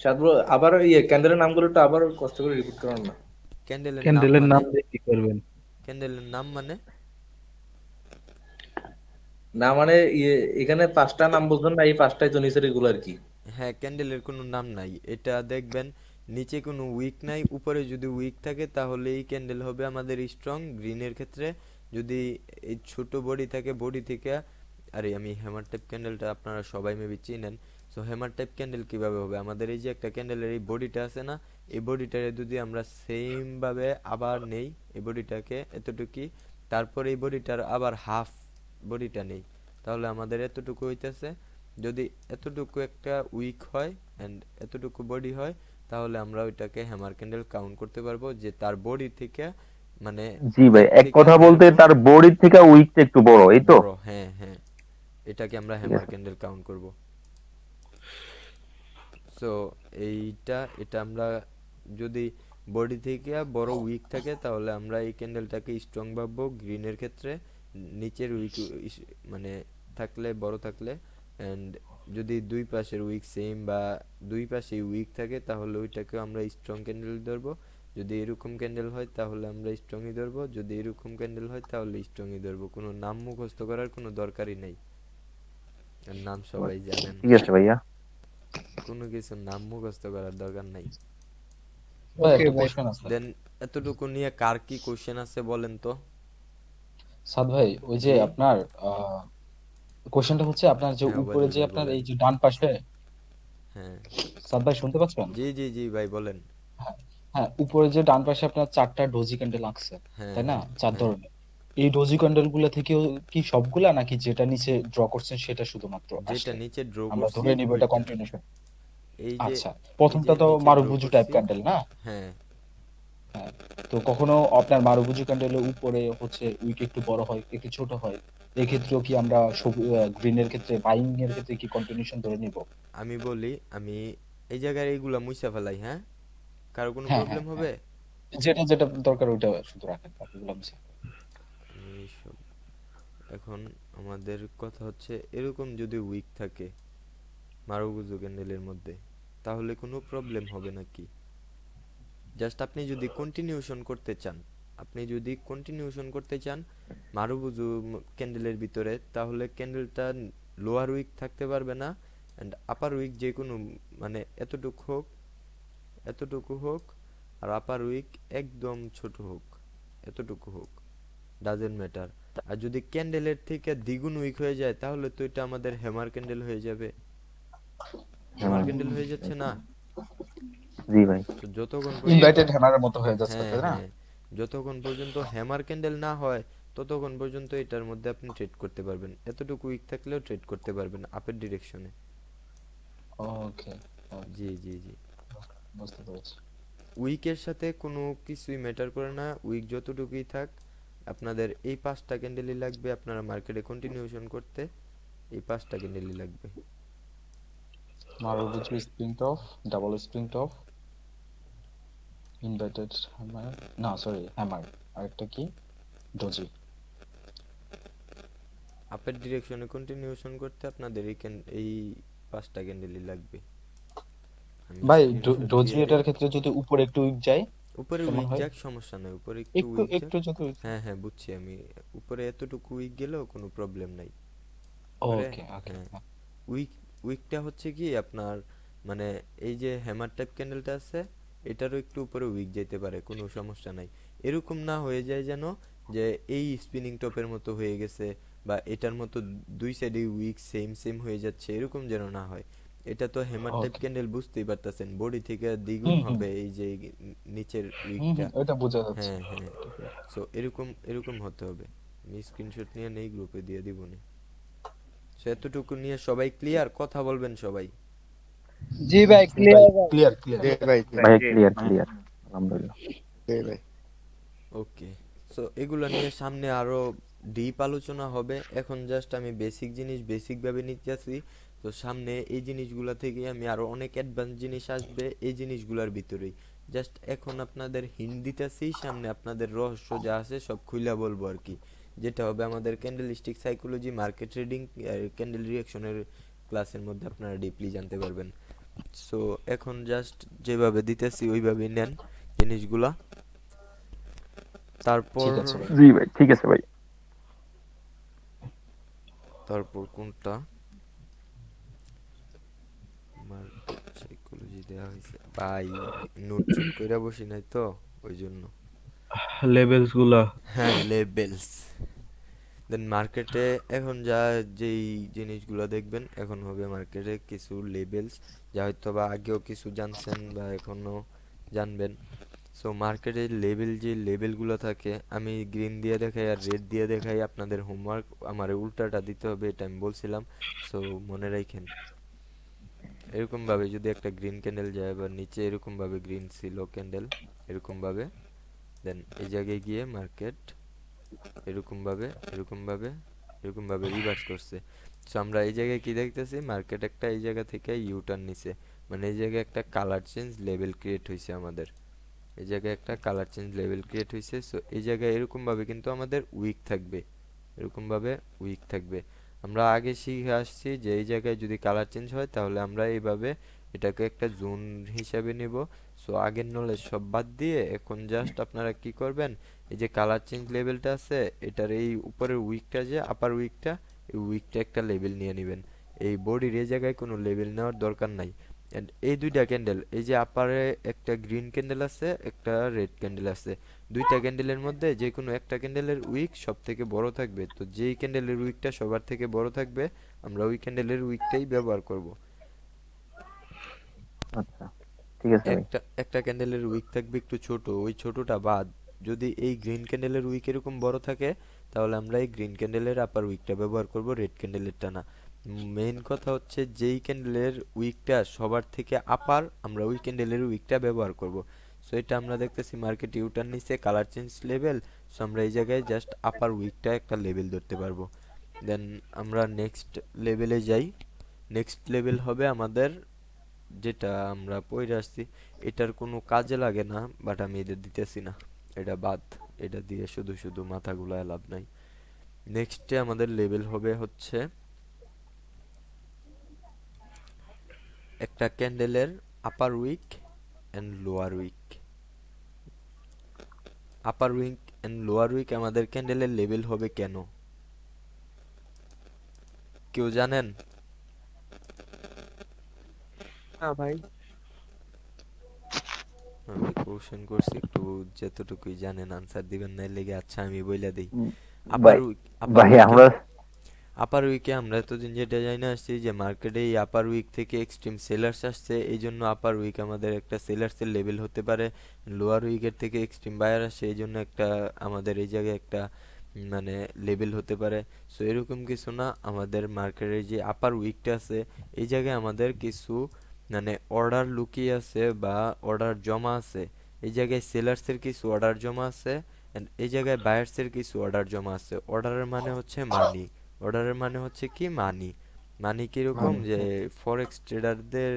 S5: সাদবো, আবার ইয়ে ক্যান্ডেলের নামগুলো একটু আবার কষ্ট করে রিপিট করান না।
S1: ক্যান্ডেলের নাম
S8: ক্যান্ডেলের
S1: মানে?
S8: নাম দিয়ে কি করবেন?
S1: ক্যান্ডেলের নাম মানে?
S5: না মানে ইয়ে এখানে পাঁচটা নাম বলছেন না, এই পাঁচটাই তো নিচের এগুলো আর কি।
S1: হ্যাঁ, ক্যান্ডেলের কোনো নাম নাই, এটা দেখবেন নিচে কোনো উইক নাই, উপরে যদি উইক থাকে তাহলে এই ক্যান্ডেল হবে আমাদের স্ট্রং গ্রিনের ক্ষেত্রে। যদি এই ছোট বডি থাকে, বডি থেকে, আরে আমি হ্যামার টাইপ ক্যান্ডেলটা আপনারা সবাই মেবি চিনেন। সো হ্যামার টাইপ ক্যান্ডেল কিভাবে হবে, আমাদের এই যে একটা ক্যান্ডেলের এই বডিটা আছে না, এই বডিটারে যদি আমরা সেম ভাবে আবার নেই, এই বডিটাকে এতটুকি, তারপর এই বডিটার আবার হাফ বডিটা নেই, তাহলে আমাদের এতটুকু হইতেছে। যদি এতটুকু একটা উইক হয় অ্যান্ড এতটুকু বডি হয়, তাহলে আমরা ওইটাকে হ্যামার ক্যান্ডেল কাউন্ট করতে পারবো যে তার বডি থেকে, মানে
S2: জি ভাই,
S1: এক
S2: এক
S1: থেকে
S2: কথা
S1: দেড়
S2: বলতে
S1: গুণ
S2: তার বডির থেকে উইকটা একটু বড়, এই তো?
S1: বড়। হ্যাঁ হ্যাঁ, এটাকে আমরা
S2: ঠিক
S1: হ্যামার
S2: আছে।
S1: ক্যান্ডেল কাউন্ট করব। সো এটা আমরা যদি বডি থেকে বড় উইক থাকে, তাহলে আমরা এই ক্যান্ডেলটাকে স্ট্রং ভাববো গ্রিনের ক্ষেত্রে। নিচের উইক মানে থাকলে, বড় থাকলে, অ্যান্ড যদি দুই পাশের উইক সেম বা দুই পাশে উইক থাকে, তাহলে ওইটাকে আমরা স্ট্রং ক্যান্ডেল ধরবো। যদি এরকম ক্যান্ডেল হয় তাহলে আমরা স্ট্রংই ধরবো, যদি এরকম ক্যান্ডেল হয় তাহলে স্ট্রংই ধরবো। কোনো নাম মুখস্থ করার কোনো দরকারই নেই, আর নাম সবাই জানেন।
S2: ঠিক আছে ভাইয়া।
S1: কোনো কিছু নাম মুখস্থ করার দরকার নাই।
S7: ভাই
S8: ওকে
S7: একটা
S8: ভাই।
S7: কোশ্চেন আছে।
S1: দেন এতটুকু নিয়ে কার কি কোশ্চেন আছে বলেন তো?
S7: সাদ ভাই, ওই যে
S1: জি,
S7: আপনার কোশ্চেনটা হচ্ছে আপনার যে
S1: হ্যাঁ
S7: উপরে
S1: ওবায়দুল
S7: যে
S1: ভাই
S7: আপনার
S1: বলেন।
S7: এই যে ডান পাশে,
S1: হ্যাঁ,
S7: সাদ ভাই শুনতে পাচ্ছেন?
S1: জি জি জি ভাই বলেন।
S7: হ্যাঁ, হ্যাঁ, উপরে যে ডান পাশে আপনার 4টা ডোজি ক্যান্ডেল আছে,
S1: হ্যাঁ
S7: তাই না?
S1: হ্যাঁ
S7: 4
S1: হ্যাঁ,
S7: ধরনের। এই ডোজি ক্যান্ডেল গুলা থেকেও কি সবগুলা, নাকি যেটা নিচে ড্র করছেন সেটা শুধুমাত্র
S1: যেটা
S7: আসছে?
S1: নিচে ড্র
S7: আমরা
S1: করছি
S7: ধরে নিব এটা
S1: ওইটা।
S7: কন্টিনিউশন।
S1: এই যে
S7: আচ্ছা,
S1: এই যে
S7: প্রথমটা তো
S1: নিচে ড্র
S7: মারুবুজু টাইপ
S1: করছি।
S7: ক্যান্ডেল না?
S1: হ্যাঁ,
S7: হ্যাঁ। তো কখনো আপনার মারুবুজু ক্যান্ডেলের উপরে হচ্ছে উইক একটু বড় হয়, একটু ছোট হয়, এক্ষেত্রেও কি আমরা গ্রিনের ক্ষেত্রে, বাইং এর ক্ষেত্রে কি কন্টিনিউশন ধরে নিব?
S1: আমি বলি, আমি এই জায়গায় এইগুলা মুইছা ফেলাই, হ্যাঁ? কারো কোনো
S7: হ্যাঁ, হ্যাঁ,
S1: প্রবলেম
S7: হ্যাঁ,
S1: হবে?
S7: যেটা যেটা দরকার ওইটা শুধু রাখেন, বাকিগুলো আমি save করি।
S1: আমি এইসব এখন আমাদের কথা হচ্ছে, এরকম যদি উইক থাকে মারুগুজু ক্যান্ডেলের মধ্যে, তাহলে কোনো প্রবলেম হবে নাকি? জাস্ট আপনি যদি কন্টিনিউশন করতে চান, আপনি যদি কন্টিনিউশন করতে চান মারুবুজু ক্যান্ডেলের ভিতরে, তাহলে ক্যান্ডেলটা লোয়ার উইক থাকতে পারবে না, অ্যান্ড আপার উইক যে কোনো, মানে এতটুকু হোক, আর আপার উইক একদম ছোট হোক, এতটুকু হোক, ডাজেন্ট ম্যাটার। আর যদি ক্যান্ডেলের থেকে দ্বিগুণ উইক হয়ে যায়, তাহলে তো এটা আমাদের হ্যামার ক্যান্ডেল হয়ে যাবে। হ্যামার
S2: হ্যাঁ
S1: ক্যান্ডেল হয়ে যাচ্ছে না?
S2: জি ভাই।
S1: তো যতক্ষণ
S8: জি
S1: পর্যন্ত,
S7: ইনভাইটেড হ্যামারের মতো হয়ে যাচ্ছে,
S1: হ্যাঁ
S7: তাই না?
S1: হ্যাঁ, যতক্ষণ পর্যন্ত হ্যামার ক্যান্ডেল না হয়, ততক্ষণ পর্যন্ত এটার মধ্যে আপনি ট্রেড করতে পারবেন। এতটুকু উইক থাকলেও ট্রেড করতে পারবেন আপের ডিরেকশনে।
S7: ওকে, ওকে,
S1: জি জি জি,
S7: বুঝতে পেরেছি।
S1: উইকের সাথে কোনো কিছুই ম্যাটার করে না, উইক যতটুকুই থাক, আপনাদের এই 5টা ক্যান্ডেলই লাগবে আপনারা মার্কেটে কন্টিনিউশন করতে। এই 5টা ক্যান্ডেলই লাগবে।
S7: Marubozu spring top, double spring top, inverted hammer, না সরি হ্যামার, আরেকটা কি, ডোজি।
S1: আপের ডিরেকশনে কন্টিনিউশন করতে আপনাদের এই 5টা ক্যান্ডেলই লাগবে। আমি
S7: ভাই
S1: স্ক্রিনশট
S7: ডোজি
S1: দিয়ে দেই।
S7: এটার ক্ষেত্রে যদি উপরে একটু উইক যায়
S1: উপরে
S7: কেমন
S1: উইক
S7: হয়?
S1: যাক, সমস্যা নাই, উপরে একটু
S7: একটু
S1: উইক যাক।
S7: একটু যদি weak যায়।
S1: হ্যাঁ হ্যাঁ বুঝছি আমি, উপরে এতটুকু উইক গেলেও কোনো প্রবলেম নাই। উপরে,
S7: ওকে, ওকে,
S1: হ্যাঁ, উইক, উইকটা হচ্ছে কি আপনার, মানে এই যে হ্যামার টাইপ ক্যান্ডেলটা আছে, এটারও একটু উপরে উইক যেতে পারে, কোনো সমস্যা নাই। এরকম না হয়ে যায় যেন যে এই স্পিনিং টপের মতো হয়ে গেছে, বা এটার মতো দুই সাইডে উইক সেম সেম হয়ে যাচ্ছে, এরকম যেন না হয়। এটা তো হ্যামার টাইপ
S7: ওকে।
S1: ক্যান্ডেল, বুঝতেই পারতেছেন বডি থেকে দ্বিগুণ
S7: হুম, হুম,
S1: হবে এই যে নিচের
S7: হুম,
S1: উইকটা।
S7: হুম, ওইটা বোঝা যাচ্ছে।
S1: হ্যাঁ হ্যাঁ, সো এরকম এরকম হতে হবে। আমি স্ক্রিনশট নিয়ে নেই, গ্রুপে দিয়ে দিব নে। সো এতটুকু নিয়ে সবাই ক্লিয়ার? কথা বলবেন সবাই।
S8: জি ভাই,
S7: ভাই
S8: ক্লিয়ার ভাই।
S7: Clear, clear.
S8: জি ভাই, জি।
S2: ভাই ক্লিয়ার ক্লিয়ার, আলহামদুলিল্লাহ।
S8: জি ভাই।
S1: ওকে, সো এগুলো নিয়ে সামনে আরো ডিপ আলোচনা হবে। এখন জাস্ট আমি বেসিক জিনিস বেসিকভাবে নিতেছি। তো সামনে এই জিনিসগুলা থেকে আমি আরো অনেক অ্যাডভান্স জিনিস আসবে এই জিনিসগুলোর ভিতরেই। জাস্ট এখন আপনাদের হিন্ট দিতেছি, সামনে আপনাদের রহস্য যা আছে সব খুইলা বলবো আর কি। যেটা হবে আমাদের candlestick psychology, market trading, candle রিঅ্যাকশনের ক্লাসের মধ্যে আপনারা ডিপলি জানতে পারবেন। সো এখন জাস্ট যেভাবে দিতেছি ওইভাবেই নেন জিনিসগুলা। তারপর,
S7: ঠিক আছে ভাই।
S2: জি ভাই, ঠিক আছে ভাই।
S1: তারপর কোনটা, মার্কেট সাইকোলজি দেওয়া হয়েছে ভাই, নোট চুট কইরা বসি নাই তো, ওই জন্য।
S9: লেভেলস গুলা।
S1: হ্যাঁ, লেবেলস। দেন মার্কেটে এখন যা যেই জিনিসগুলো দেখবেন, এখন হবে মার্কেটে কিছু লেবেলস, যা হয়তো বা আগেও কিছু জানছেন বা এখনো জানবেন। সো মার্কেটের লেবেল যে লেবেলগুলো থাকে আমি গ্রিন দিয়ে দেখাই আর রেড দিয়ে দেখাই, আপনাদের হোমওয়ার্ক আমার উল্টাটা দিতে হবে, এটা আমি বলছিলাম। সো মনে রাখেন, এরকম ভাবে যদি একটা গ্রিন ক্যান্ডেল যায় বা নিচে এরকম ভাবে গ্রিন ছিল ক্যান্ডেল এরকম ভাবে, দেন এই জায়গায় গিয়ে মার্কেট এরকম ভাবে এরকম ভাবে এরকম ভাবে রিভার্স করছে। সো আমরা এই জায়গায় কি দেখতেছি, মার্কেট একটা এই জায়গা থেকে ইউ টার্ন নিছে, মানে এই জায়গায় একটা কালার চেঞ্জ লেভেল ক্রিয়েট হয়েছে আমাদের, এই জায়গায় একটা কালার চেঞ্জ লেভেল ক্রিয়েট হয়েছে। সো এই জায়গায় এরকম ভাবে কিন্তু আমাদের উইক থাকবে, এরকম ভাবে উইক থাকবে। আমরা আগে শিখে আসছি যে এই জায়গায় যদি কালার চেঞ্জ হয় তাহলে আমরা এইভাবে এটাকে একটা জোন হিসাবে নিব। সো আগের নলেজ সব বাদ দিয়ে এখন জাস্ট আপনারা কি করবেন, এই যে কালার চেঞ্জ লেভেলটা আছে এটার এই উপরের উইকটা যে আপার উইকটা, এই উইকটা একটা লেভেল নিয়ে নেবেন। এই বডির এই জায়গায় কোনো লেভেল নেওয়ার দরকার নাই। এন্ড এই দুইটা ক্যান্ডেল, এই যে আপারে একটা গ্রিন ক্যান্ডেল আছে একটা রেড ক্যান্ডেল আছে, দুইটা ক্যান্ডেলের মধ্যে যে কোনো একটা ক্যান্ডেলের উইক সব থেকে বড় থাকবে। তো যেই ক্যান্ডেলের উইকটা সবার থেকে বড় থাকবে আমরা ওই ক্যান্ডেলের উইকটাই ব্যবহার করব।
S2: আচ্ছা, ঠিক আছে ভাই।
S1: একটা একটা ক্যান্ডেলের উইক থাকবে একটু ছোট, ওই ছোটটা বাদ। যদি এই গ্রিন ক্যান্ডেলের উইক এরকম বড় থাকে তাহলে আমরা এই গ্রিন ক্যান্ডেলের আপার উইকটা ব্যবহার করব, রেড ক্যান্ডেলেরটা না। মেইন কথা হচ্ছে যেই ক্যান্ডেলের উইকটা সবার থেকে আপার আমরা ওই ক্যান্ডেলের উইকটা ব্যবহার করব। সো এটা আমরা দেখতেছি মার্কেট ইউটার্ন নিচে কালার চেঞ্জ লেভেল। সো আমরা এই জায়গায় জাস্ট আপার উইকটা একটা লেভেল ধরতে পারবো। দেন আমরা নেক্সট লেভেলে যাই। নেক্সট লেভেল হবে আমাদের যেটা আমরা পড়ে আসছি, এটার কোনো কাজে লাগে না বাট আমি এদের দিতেছি না, এটা বাদ, এটা দিয়ে শুধু শুধু মাথা ঘুরায় লাভ নাই। নেক্সটে আমাদের লেভেল হবে হচ্ছে একটা ক্যান্ডেলের upper wick and lower wick. Upper wick and lower wick আমাদের ক্যান্ডেলের লেভেল হবে কেন, কেউ জানেন?
S4: না ভাই।
S1: আমি কোশ্চেন করছি, একটু যতটুকুই জানেন আনসার দিবেন, না লেগে আচ্ছা আমি বইলা দিই। আপার
S2: ভাই
S1: উইক, আপার
S2: ভাই
S1: উইকে,
S2: আমরা
S1: আপার উইকে আমরা এতদিন যেটা জানি না আসছি যে মার্কেটে এই আপার উইক থেকে এক্সট্রিম সেলার্স আসছে, এই জন্য আপার উইক আমাদের একটা সেলার্সের লেভেল হতে পারে। লোয়ার উইকের থেকে এক্সট্রিম বায়ার আসছে, এই জন্য একটা আমাদের এই জায়গায় একটা মানে লেভেল হতে পারে। সো এরকম কিছু না, আমাদের মার্কেটের যে আপার উইকটা আছে এই জায়গায় আমাদের কিছু মানে অর্ডার লুকিয়ে আছে বা অর্ডার জমা আছে। এই জায়গায় সেলার্সের কিছু অর্ডার জমা আছে and এই জায়গায় বায়ার্সের কিছু অর্ডার জমা আছে। অর্ডারের মানে হচ্ছে মানি, অর্ডারের মানে হচ্ছে কি মানি। মানি কিরকম, যে ফরেক্স ট্রেডারদের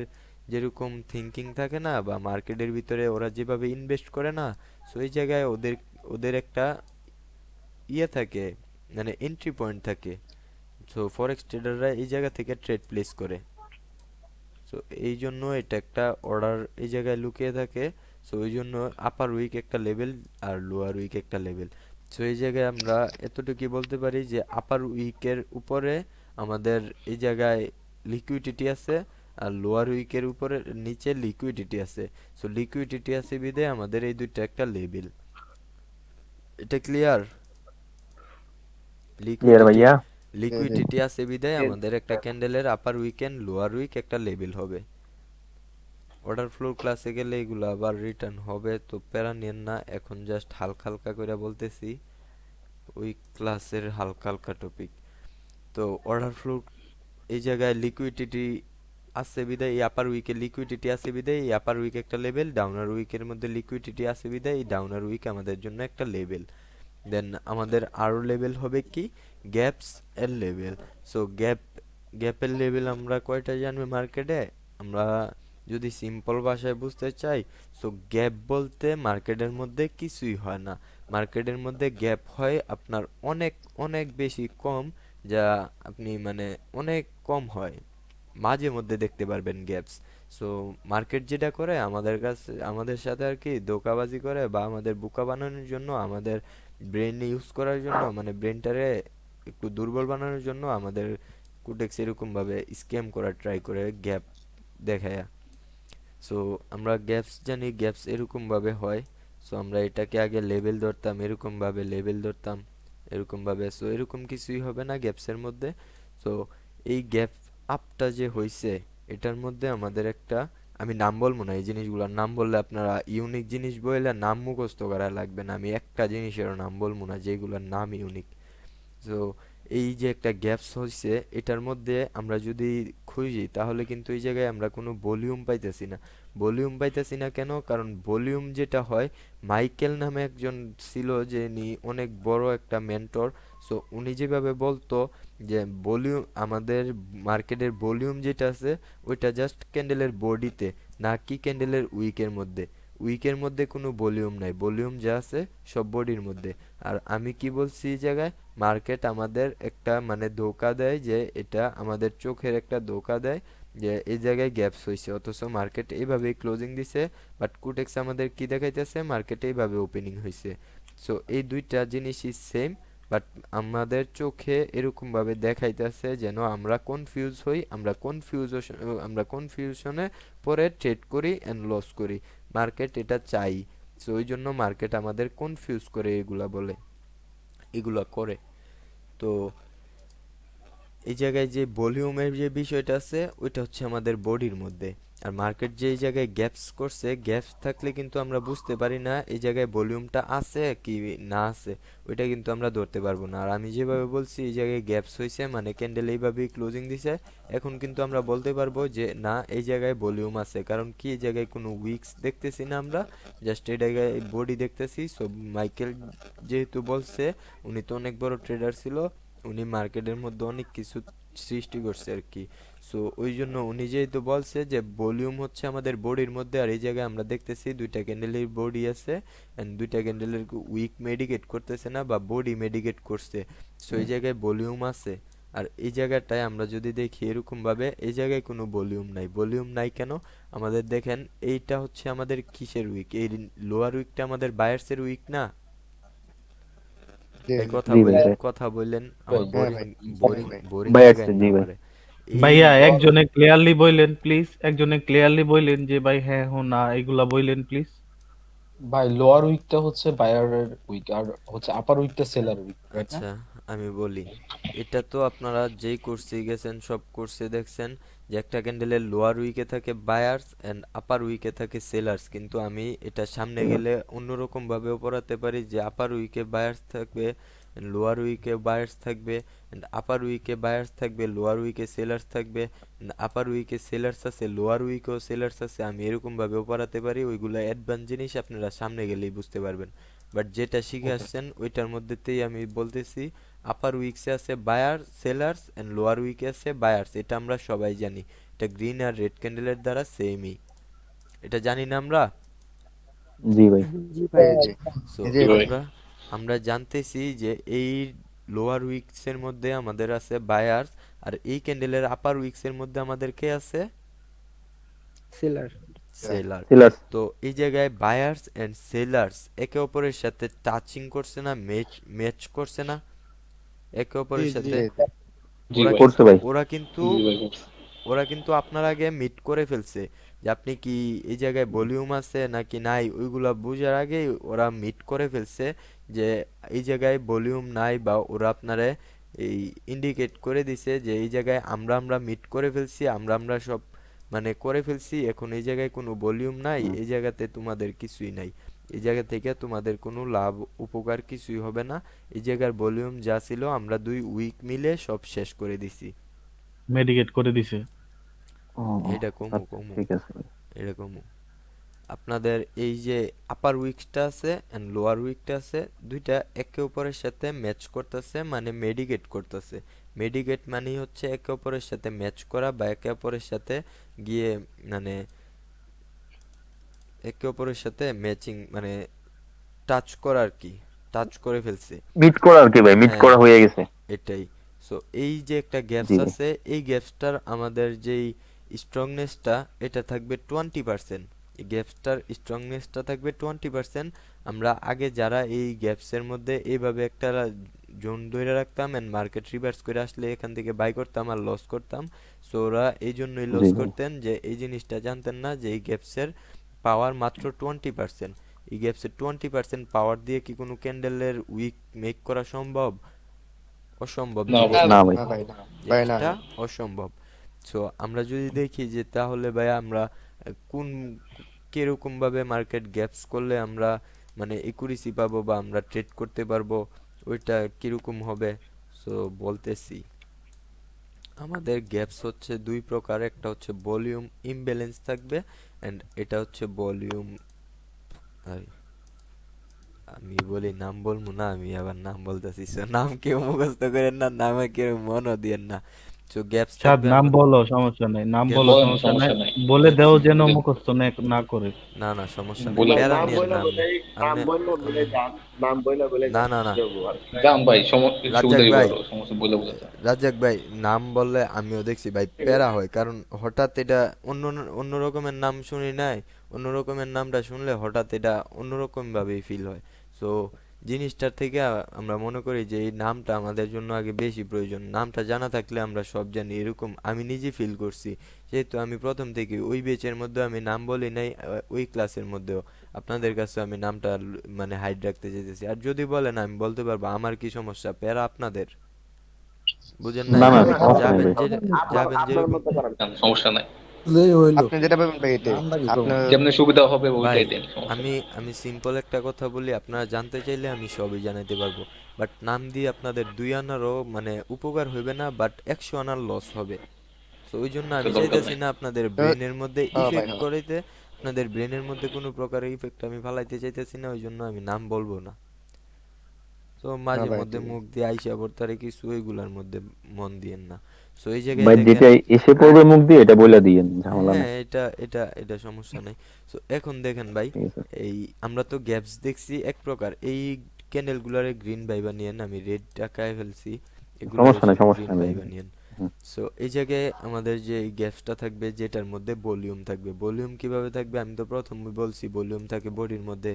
S1: যেরকম থিঙ্কিং থাকে না বা মার্কেটের ভিতরে ওরা যেভাবে ইনভেস্ট করে না, সো এই জায়গায় ওদের ওদের একটা ইয়ে থাকে, মানে এন্ট্রি পয়েন্ট থাকে। সো ফরেক্স ট্রেডাররা এই জায়গা থেকে ট্রেড প্লেস করে। সো এই জন্য এটা একটা অর্ডার এই জায়গায় লুকিয়ে থাকে। সো ওই জন্য আপার উইক একটা লেভেল আর লোয়ার উইক একটা লেভেল। সো এই জায়গায় আমরা এতটুকুই বলতে পারি যে আপার উইকের উপরে আমাদের এই জায়গায় লিকুইডিটি আছে আর লোয়ার উইকের উপরে নিচে লিকুইডিটি আছে। সো লিকুইডিটি আছে বিধে আমাদের এই দুইটা একটা লেভেল। এটা ক্লিয়ার?
S2: ক্লিয়ার
S1: লিকুইডিটি,
S2: ভাইয়া।
S1: লিকুইডিটি আছে বিধায় আমাদের একটা ক্যান্ডেলের upper wick and lower wick একটা লেভেল হবে। অর্ডার ফ্লো ক্লাসে গেলে এগুলো আবার রিটার্ন হবে, তো প্যারা নিয়েন না, এখন জাস্ট হালকা হালকা করে বলতেছি, ওই ক্লাসের হালকা হালকা টপিক। তো অর্ডার ফ্লো এই জায়গায় লিকুইডিটি আছে বিধায় এই আপার উইকে লিকুইডিটি আছে বিধায় এই আপার উইক একটা লেভেল, ডাউনার উইকের মধ্যে লিকুইডিটি আছে বিধায় এই ডাউনার উইক আমাদের জন্য একটা লেভেল। দেন আমাদের আরো লেভেল হবে কি, গ্যাপস এর লেভেল। সো গ্যাপের লেভেল আমরা কয়টা জানবে মার্কেটে, আমরা যদি সিম্পল ভাষায় বুঝতে চাই, সো গ্যাপ বলতে মার্কেটের মধ্যে কিছুই হয় না। মার্কেটের মধ্যে গ্যাপ হয় আপনার অনেক অনেক বেশি কম, যা আপনি মানে অনেক কম হয়, মাঝে মধ্যে দেখতে পারবেন গ্যাপস। সো মার্কেট যেটা করে আমাদের কাছে আমাদের সাথে আর কি ধোঁকাবাজি করে বা আমাদের বোকা বানানোর জন্য, আমাদের ব্রেন ইউজ করার জন্য, মানে ব্রেনটারে একটু দুর্বল বানানোর জন্য আমাদের কুটেক্স এরকম ভাবে স্ক্যাম করার ট্রাই করে গ্যাপ দেখায়। সো আমরা গ্যাপস জানি, গ্যাপস এরকম ভাবে হয়। সো আমরা এটাকে আগে লেভেল ধরতাম, এরকম ভাবে লেভেল ধরতাম এরকম ভাবে। সো এরকম কিছুই হবে না গ্যাপসের মধ্যে। সো এই গ্যাপ আপটা যে হইছে এটার মধ্যে আমাদের একটা আমি নাম বলবো না, এই জিনিসগুলোর নাম বললে আপনারা ইউনিক জিনিস বললে নাম মুখস্থ করা লাগবে না, আমি একটা জিনিসেরও নাম বলবো না যেগুলোর নাম ইউনিক। তো এই যে একটা গ্যাপস হয়েছে, এটার মধ্যে আমরা যদি খুঁজি তাহলে কিন্তু এই জায়গায় আমরা কোনো ভলিউম পাইতেছি না। ভলিউম পাইতেছি না কেন? কারণ ভলিউম যেটা হয়, মাইকেল নামে একজন ছিল যিনি অনেক বড় একটা মেন্টর। সো উনি যেভাবে বলতো যে ভলিউম, আমাদের মার্কেটের ভলিউম যেটা আছে ওইটা জাস্ট ক্যান্ডেলের বডিতে, না কি ক্যান্ডেলের উইকের মধ্যে। উইকের মধ্যে কোনো ভলিউম নাই, ভলিউম যা আছে সব বডির মধ্যে। আর আমি কি বলছি এই জায়গায়, মার্কেট আমাদের একটা মানে ধোঁকা দেয়, যে এটা আমাদের চোখের একটা ধোঁকা দেয় যে এই জায়গায় গ্যাপস হয়েছে, অথচ মার্কেট এইভাবেই ক্লোজিং দিছে। বাট কুটেক্স আমাদের কি দেখাইতেছে, মার্কেট এইভাবে ওপেনিং হয়েছে। সো এই দুইটা জিনিসই সেম, বাট আমাদের চোখে এরকম ভাবে দেখাইতেছে যেন আমরা কনফিউজ হই, আমরা কনফিউশনে পরে ট্রেড করি এন্ড লস করি। মার্কেট এটা চাই। সো ওই জন্য মার্কেট আমাদের কনফিউজ করে এগুলা বলে, এগুলা করে। তো এই জায়গায় যে ভলিউমের যে বিষয়টা আছে ওইটা হচ্ছে আমাদের বডির মধ্যে। আর মার্কেট যে এই জায়গায় গ্যাপস করছে, গ্যাপস থাকলে কিন্তু আমরা বুঝতে পারি না এই জায়গায় ভলিউমটা আছে কি না আছে, ওইটা কিন্তু আমরা ধরতে পারবো না। আর আমি যেভাবে বলছি এই জায়গায় গ্যাপস হয়েছে মানে ক্যান্ডেল এইভাবেই ক্লোজিং দিছে, এখন কিন্তু আমরা বলতে পারবো যে না এই জায়গায় ভলিউম আছে। কারণ কি, এই জায়গায় কোনো উইকস দেখতেছি না আমরা, জাস্ট এই জায়গায় বডি দেখতেছি। সো মাইকেল যেহেতু বলছে, উনি তো অনেক বড় ট্রেডার ছিল, উনি মার্কেটের মধ্যে অনেক কিছু সৃষ্টি করছে আর কি। সো ওই জন্য উনি যেহেতু বলছে যে ভলিউম হচ্ছে আমাদের বডির মধ্যে, আর এই জায়গায় আমরা দেখতেছি দুইটা ক্যান্ডেলের বডি আছে এন্ড দুইটা ক্যান্ডেলের উইক মেডিকেট করতেছে না বা বডি মেডিকেট করছে। সো এই জায়গায় ভলিউম আছে। আর এই জায়গাটায় আমরা যদি দেখি এরকম ভাবে, এই জায়গায় কোনো ভলিউম নাই। ভলিউম নাই কেন? আমাদের দেখেন এইটা হচ্ছে আমাদের কিসের উইক, এই লোয়ার উইকটা আমাদের বায়ার্সের উইক না?
S8: জি
S1: ভাই কথা
S2: জি ভাই,
S1: বললেন, কথা বললেন, আমার
S8: হ্যাঁ
S1: বোরিং
S8: ভাই,
S1: বোরিং
S8: ভাই
S1: বোরিং
S2: ভাই আসছে,
S1: লাগায়েন না
S2: জি ভাই।
S1: আমারে। এই
S9: ভাইয়া একজনে ক্লিয়ারলি বললেন প্লিজ, একজনে ক্লিয়ারলি বললেন যে ভাই হ্যাঁ হো না এগুলা বললেন প্লিজ।
S7: ভাই লোয়ার উইকটা হচ্ছে বায়ারের উইক, আর হচ্ছে আপার উইকটা সেলার উইক, রাইট না?
S1: আচ্ছা, আমি বলি, এটা তো আপনারা যেই কোর্সে গেছেন সব কোর্সে দেখছেন যে একটা ক্যান্ডেলের লোয়ার উইকে থাকে বায়ার্স এন্ড আপার উইকে থাকে সেলার্স। কিন্তু আমি এটা সামনে গেলে অন্যরকম ভাবেও পড়াতে পারি যে আপার উইকে বায়ার্স থাকবে, লোয়ার উইকে বায়ার্স থাকবে, এন্ড আপার উইকে বায়ার্স থাকবে, লোয়ার উইকে সেলার্স থাকবে, আপার উইকে সেলার্স আছে, লোয়ার উইকেও সেলার্স আছে। আমি এরকম ভাবেও পড়াতে পারি, ওইগুলা অ্যাডভান্স জিনিস আপনারা সামনে গেলেই বুঝতে পারবেন। বাট যেটা শিখে
S7: ওকে,
S1: আসছেন ওইটার মধ্যেতেই আমি বলতেছি, আপার উইকসে আছে বায়ার সেলার্স এন্ড লোয়ার উইকে আছে বায়ার্স, এটা আমরা সবাই জানি। এটা গ্রিন আর রেড ক্যান্ডেলের দ্বারা সেমই, এটা জানি না আমরা?
S2: জি ভাই।
S4: জি ভাই।
S8: জি
S1: সো
S8: জি ভাই।
S1: আমরা আমরা জানতেছি যে এই লোয়ার উইকসের মধ্যে আমাদের আছে বায়ার্স, আর এই ক্যান্ডেলের আপার উইকসের মধ্যে আমাদের কে আছে?
S4: সেলার।
S1: সেলার।
S2: সিলাস।
S1: তো এই জায়গায় বায়ার্স এন্ড সেলার্স একে অপরের সাথে টাচিং করছে না, ম্যাচ ম্যাচ করছে না একে
S3: জি
S1: অপরের
S3: জি
S1: সাথে?
S8: জি
S5: জি
S1: ওরা
S5: ভাই,
S2: করছে
S1: কিন্তু
S2: ভাই।
S1: ওরা কিন্তু
S5: জি ভাই করছে।
S1: ওরা কিন্তু আপনার আগে মিট করে ফেলছে যে আপনি কি এই জায়গায় ভলিউম আছে নাকি নাই, ওইগুলা বুঝার আগেই ওরা মিট করে ফেলছে যে এই জায়গায় ভলিউম নাই, বা ওরা আপনারে এই ইন্ডিকেট করে দিছে যে এই জায়গায় আমরা মিট করে ফেলছি, আমরা সব মানে করে ফেলছি, এখন এই জায়গায় কোনো ভলিউম নাই, এই জায়গাতে তোমাদের কিছুই নাই, এই জায়গা থেকে তোমাদের কোনো লাভ উপকার কিছুই হবে না, এই জায়গার ভলিউম যা ছিল আমরা দুই উইক মিলে সব শেষ করে দিছি।
S9: মেডিকেট করে দিছে।
S2: ও,
S1: এটা কমু
S2: আচ্ছা
S1: কমু
S2: ঠিক আছে ভাই।
S1: এরকম আপনাদের এই যে আপার উইকটা আছে এন্ড লোয়ার উইকটা আছে, দুইটা একে অপরের সাথে ম্যাচ করতেছে মানে মেডিকেট করতেছে। মেডিকেট মানে হচ্ছে একে অপরের সাথে ম্যাচ করা বা একে অপরের সাথে গিয়ে মানে একে অপরের সাথে ম্যাচিং মানে টাচ করা আর কি, টাচ করে ফেলছে।
S2: মিট করা আর কি ভাই, মিট
S1: হ্যাঁ,
S2: করা হয়ে গেছে।
S1: এটাই। সো এই যে একটা গ্যাপস
S2: জি ভাই।
S1: আছে, এই গ্যাপসটার আমাদের যেই স্ট্রংনেসটা এটা থাকবে 20%। এই গ্যাপসটার স্ট্রংনেসটা থাকবে 20%। আমরা আগে যারা এই গ্যাপসের মধ্যে এইভাবে একটা জোন ধরে রাখতাম এন্ড মার্কেট রিভার্স করে আসলে এখান থেকে বাই করতাম আর লস করতাম। সো ওরা এই জন্যই
S2: জি
S1: লস
S2: ভাই।
S1: করতেন যে এই জিনিসটা জানতেন না যে এই গ্যাপসের পাওয়ার মাত্র 20%। এই গ্যাপসের 20% পাওয়ার দিয়ে কি কোনো ক্যান্ডেলের উইক মেক করা সম্ভব? অসম্ভব
S5: না
S1: জিনিস,
S5: ভাই,
S8: না
S2: না
S8: ভাই,
S2: ভাই।
S8: না ভাই, না ভাই, না
S1: জিনিসটা
S8: ভাই।
S1: অসম্ভব। সো আমরা যদি দেখি যে তাহলে ভাই আমরা কোন কিরকম ভাবে মার্কেট গ্যাপস করলে আমরা মানে একুরেসি পাবো বা আমরা ট্রেড করতে পারবো, ওইটা কিরকম হবে। সো বলতেছি, আমাদের গ্যাপস হচ্ছে দুই প্রকার, একটা হচ্ছে ভলিউম ইমব্যালেন্স থাকবে এন্ড এটা হচ্ছে ভলিউম, আমি বলি নাম বলবো না, আমি আবার নাম বলতেছি, সো নাম কেউ মুখস্থ করেন না, নামে কেউ মনও দিয়েন না। সো গ্যাপস
S9: সাদ
S1: থাকবে
S9: নাম
S1: আমার
S9: বলো, সমস্যা নাই, নাম
S1: গ্যাপস,
S9: বলো,
S5: বলেন,
S9: সমস্যা নাই,
S5: সমস্যা নাই।
S9: বলে
S1: গ্যাপস,
S9: দাও যেন মুখস্থ না করে।
S1: না না সমস্যা নেই,
S5: বলে
S1: প্যারা
S6: নাম
S1: নিয়েন
S6: বইলা
S1: না আপনি,
S6: বলে নাম
S1: আপনি
S6: বইলা বলে
S1: আপনি
S6: যান, নাম বইলা বলে
S1: না
S6: যান,
S1: না না
S6: যাবো আর
S5: যান ভাই,
S1: রাজ্জাক
S5: সুবিধাই
S1: ভাই,
S5: বলো, সমস্যা বলে বলে যান।
S1: রাজ্জাক ভাই নাম বললে আমিও দেখছি ভাই প্যারা হয়, কারণ হঠাৎ এটা অন্য অন্য রকমের নাম শুনি নাই, অন্য রকমের নামটা শুনলে হঠাৎ এটা অন্যরকম ভাবেই ফিল হয়। সো জিনিসটার থেকে আমরা মনে করি যে এই নামটা আমাদের জন্য আগে বেশি প্রয়োজন, নামটা জানা থাকলে আমরা সব জানি, এরকম আমি নিজে ফিল করছি, যেহেতু আমি প্রথম থেকে ওই বেচের মধ্যে আমি নাম বলি নাই, ওই ক্লাসের মধ্যেও আপনাদের কাছে আমি নামটা মানে হাইড রাখতে চাইতেছি। আর যদি বলেন আমি বলতে পারবো, আমার কি সমস্যা, প্যারা আপনাদের, বুঝেন নাই,
S2: না না
S6: না,
S2: সমস্যা নেই
S1: যাবেন
S2: ভাই।
S1: যে
S6: আপনার
S1: যাবেন
S6: আপনার
S1: যেরকম।
S6: মতো করেন।
S5: যান, সমস্যা নাই।
S8: আপনি যেটা পাবেন ভাই এটাই আপনার।
S5: যেমনি সুবিধা হবে
S1: ভাই
S5: ওইটাই দেন, সমস্যা
S1: আমি
S5: নাই।
S1: আমি সিম্পল একটা কথা বলি, আপনারা জানতে চাইলে আমি সবই জানাইতে পারবো, বাট নাম দিয়ে আপনাদের 2 আনারও মানে উপকার হইবে না, বাট 100 আনার লস হবে। তো ওই জন্য
S5: এটা
S1: আমি
S5: দরকার
S1: চাইতেছি
S5: নাই।
S1: না আপনাদের ব্রেনের মধ্যে
S8: হ্যাঁ ভাই
S1: ইফেক্ট
S8: হ্যাঁ।
S1: করাইতে, আপনাদের ব্রেনের মধ্যে কোনো প্রকার ইফেক্ট আমি ফালাইতে চাইতেছি না, ওই জন্য আমি নাম বলবো না। তো
S8: হ্যাঁ
S1: মাঝে
S8: ভাই
S1: মধ্যে
S8: ঠিক
S1: মুখ
S8: আছে।
S1: দিয়ে আইসা পড়তারে কিছু, ওইগুলার মধ্যে মন দিয়েন না। সো এই জায়গায়
S2: ভাই
S1: দেখেন,
S2: যেটা এসে পড়বে মুখ দিয়ে এটা বইলা দিয়েন, ঝামেলা
S1: হ্যাঁ
S2: নেই।
S1: এটা এটা এটা সমস্যা নাই। সো এখন দেখেন ভাই,
S2: ঠিক আছে।
S1: এই আমরা তো গ্যাপস দেখছি এক প্রকার, এই ক্যান্ডেল গুলারে গ্রিন ভাইবা নিয়েন, আমি রেড টাকায় ফেলছি, এগুলারে
S2: সমস্যা নেই
S1: সব
S2: সমস্যা
S1: গ্রিন
S2: নেই
S1: ভাইবা
S2: ভাই।
S1: নিয়েন।
S2: হুম।
S1: সো এই জায়গায় আমাদের যে এই গ্যাপসটা থাকবে, যেটার মধ্যে ভলিউম থাকবে, ভলিউম কিভাবে থাকবে, আমি তো প্রথমে বলছি ভলিউম থাকে বডির মধ্যে,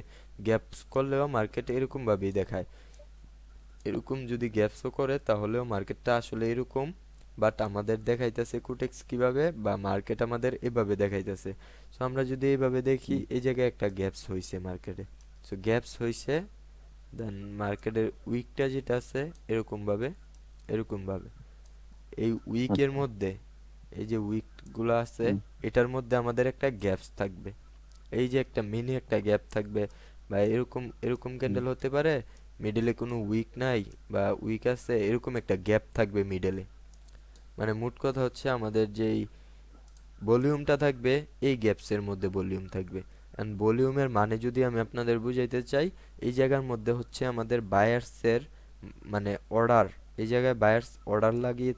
S1: গ্যাপস করলেও মার্কেট এরকম ভাবেই দেখায়, এরকম যদি গ্যাপসও করে তাহলেও মার্কেটটা আসলে এরকম, বাট আমাদের দেখাইতেছে কুটেক্স কিভাবে বা মার্কেট আমাদের এভাবে দেখাইতেছে। সো আমরা যদি এইভাবে দেখি, এই জায়গায় একটা গ্যাপস হইছে মার্কেটে, সো গ্যাপস হইছে, দেন মার্কেটের উইকটা যেটা আছে এরকম ভাবে, এরকম ভাবে এই উইকের
S2: আচ্ছা।
S1: মধ্যে, এই যে উইক গুলো আছে
S2: হুম।
S1: এটার মধ্যে আমাদের একটা গ্যাপস থাকবে, এই যে একটা মিনি একটা গ্যাপ থাকবে, বা এরকম এরকম
S2: হুম।
S1: ক্যান্ডেল হতে পারে, মিডলে কোনো উইক নাই বা উইক আছে, এরকম একটা গ্যাপ থাকবে মিডলে। মানে মোট কথা হচ্ছে আমাদের যেই ভলিউমটা থাকবে, এই গ্যাপসের মধ্যে ভলিউম থাকবে। এন্ড ভলিউমের মানে যদি আমি আপনাদের বুঝাইতে চাই, এই জায়গার মধ্যে হচ্ছে আমাদের বায়ার্সের মানে অর্ডার, এই জায়গায় বায়ার্স অর্ডার লাগিয়ে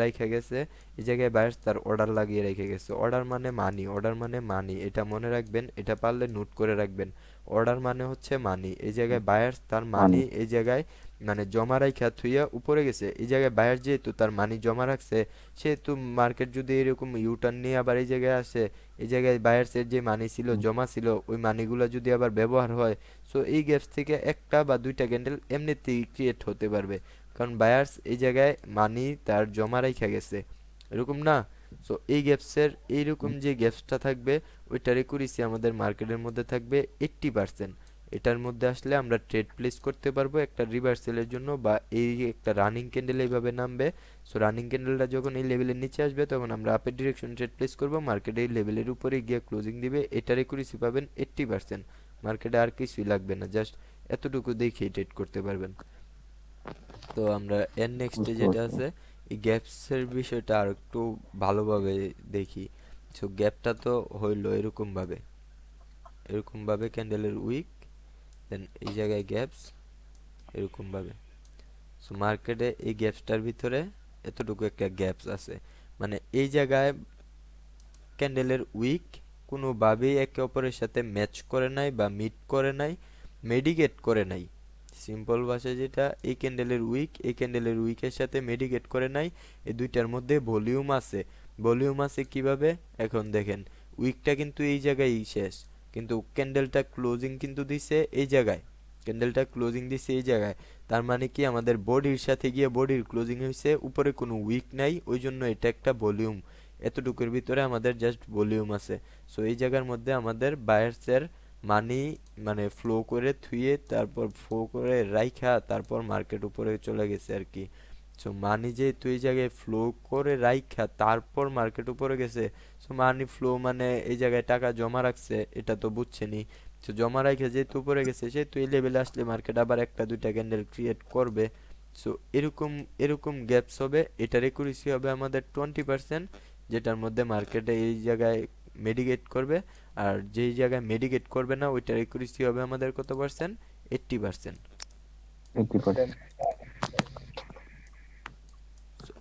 S1: রাইখা গেছে, এই জায়গায় বায়ার্স তার অর্ডার লাগিয়ে রেখে গেছে। অর্ডার মানে মানি, অর্ডার মানে মানি, এটা মনে রাখবেন, এটা পারলে নোট করে রাখবেন। অর্ডার মানে হচ্ছে মানি, এই জায়গায় বায়ার্স তার
S2: মানে
S1: মানি এই জায়গায় মানে জমা রাইখা থুইয়া উপরে গেছে, এই জায়গায় বায়ার যেহেতু তার মানি জমা রাখছে, সেহেতু মার্কেট যদি এরকম ইউটার্ন নিয়ে আবার এই জায়গায় আসে, এই জায়গায় বায়ার্সের যে মানি ছিল
S2: হুম।
S1: জমা ছিল, ওই মানিগুলো যদি আবার ব্যবহার হয়, সো এই গ্যাপস থেকে একটা বা দুইটা ক্যান্ডেল এমনিতেই ক্রিয়েট হতে পারবে, কারণ বায়ার্স এই জায়গায় মানি তার জমা রাইখা গেছে, এরকম না। সো এই গ্যাপসের এইরকম যে গ্যাপসটা থাকবে, ওইটার একুরেসি আমাদের মার্কেটের মধ্যে থাকবে 80%। এটার মধ্যে আসলে আমরা ট্রেড প্লেস করতে পারবো একটা রিভার্সালের জন্য, বা এই একটা রানিং ক্যান্ডেল এইভাবে নামবে, সো রানিং ক্যান্ডেলটা যখন এই লেভেলের নিচে আসবে তখন আমরা আপের ডিরেকশন ট্রেড প্লেস করব, মার্কেটে এই লেভেলের উপরে গিয়ে ক্লোজিং দিবে, এটার একুরেসি পাবেন 80%। মার্কেটে আর কিছুই লাগবে না, জাস্ট এতটুকু দেখেই ট্রেড করতে পারবেন। তো আমরা এর নেক্সটে
S2: বুঝতে
S1: যেটা
S2: পারছি।
S1: আছে, এই গ্যাপসের বিষয়টা আর একটু ভালোভাবে দেখি। সো গ্যাপটা তো হইলো এরকম ভাবে, এরকম ভাবে ক্যান্ডেলের উইক, দেন এই জায়গায় গ্যাপস, এরকম ভাবে। সো মার্কেটে এই গ্যাপসটার ভিতরে এতটুকু একটা গ্যাপস আছে, মানে এই জায়গায় ক্যান্ডেলের উইক কোনোভাবেই একে অপরের সাথে ম্যাচ করে নাই বা মিট করে নাই, মেডিকেট করে নাই। সিম্পল ভাষায় যেটা, এই ক্যান্ডেলের উইক এই ক্যান্ডেলের উইকের সাথে মেডিকেট করে নাই, এই দুইটার মধ্যে ভলিউম আছে। ভলিউম আছে কিভাবে, এখন দেখেন উইকটা কিন্তু এই জায়গায় শেষ, কিন্তু ক্যান্ডেলটা ক্লোজিং কিন্তু দিছে এই জায়গায়, ক্যান্ডেলটা ক্লোজিং দিছে এই জায়গায়, তার মানে কি আমাদের বডির সাথে গিয়ে বডির ক্লোজিং হয়েছে, উপরে কোনো উইক নাই, ওই জন্য এটা একটা ভলিউম, এতটুকুর ভিতরে আমাদের জাস্ট ভলিউম আছে। সো এই জায়গার মধ্যে আমাদের বায়ার্সের মানি মানে ফ্লো করে থুয়ে তারপর ফ্লো করে রাইখা তারপর মার্কেট উপরে চলে গেছে আর কি। সো মানি যেহেতু এই জায়গায় ফ্লো করে রাইখা তারপর মার্কেট উপরে গেছে, সো মানি ফ্লো মানে এই জায়গায় টাকা জমা রাখছে, এটা তো বুঝছেনই। তো জমা রাখে যেহেতু উপরে গেছে, সেহেতু এই লেভেলে আসলে মার্কেট আবার একটা দুইটা ক্যান্ডেল ক্রিয়েট করবে। সো এরকম এরকম গ্যাপস হবে, এটার একুরেসি হবে আমাদের 20%, যেটার মধ্যে মার্কেটে এই জায়গায় মেডিকেট করবে। আর যেই জায়গায় মেডিকেট করবে না ওইটার একুরেসি হবে আমাদের কত পার্সেন্ট? 80%।
S2: 80%।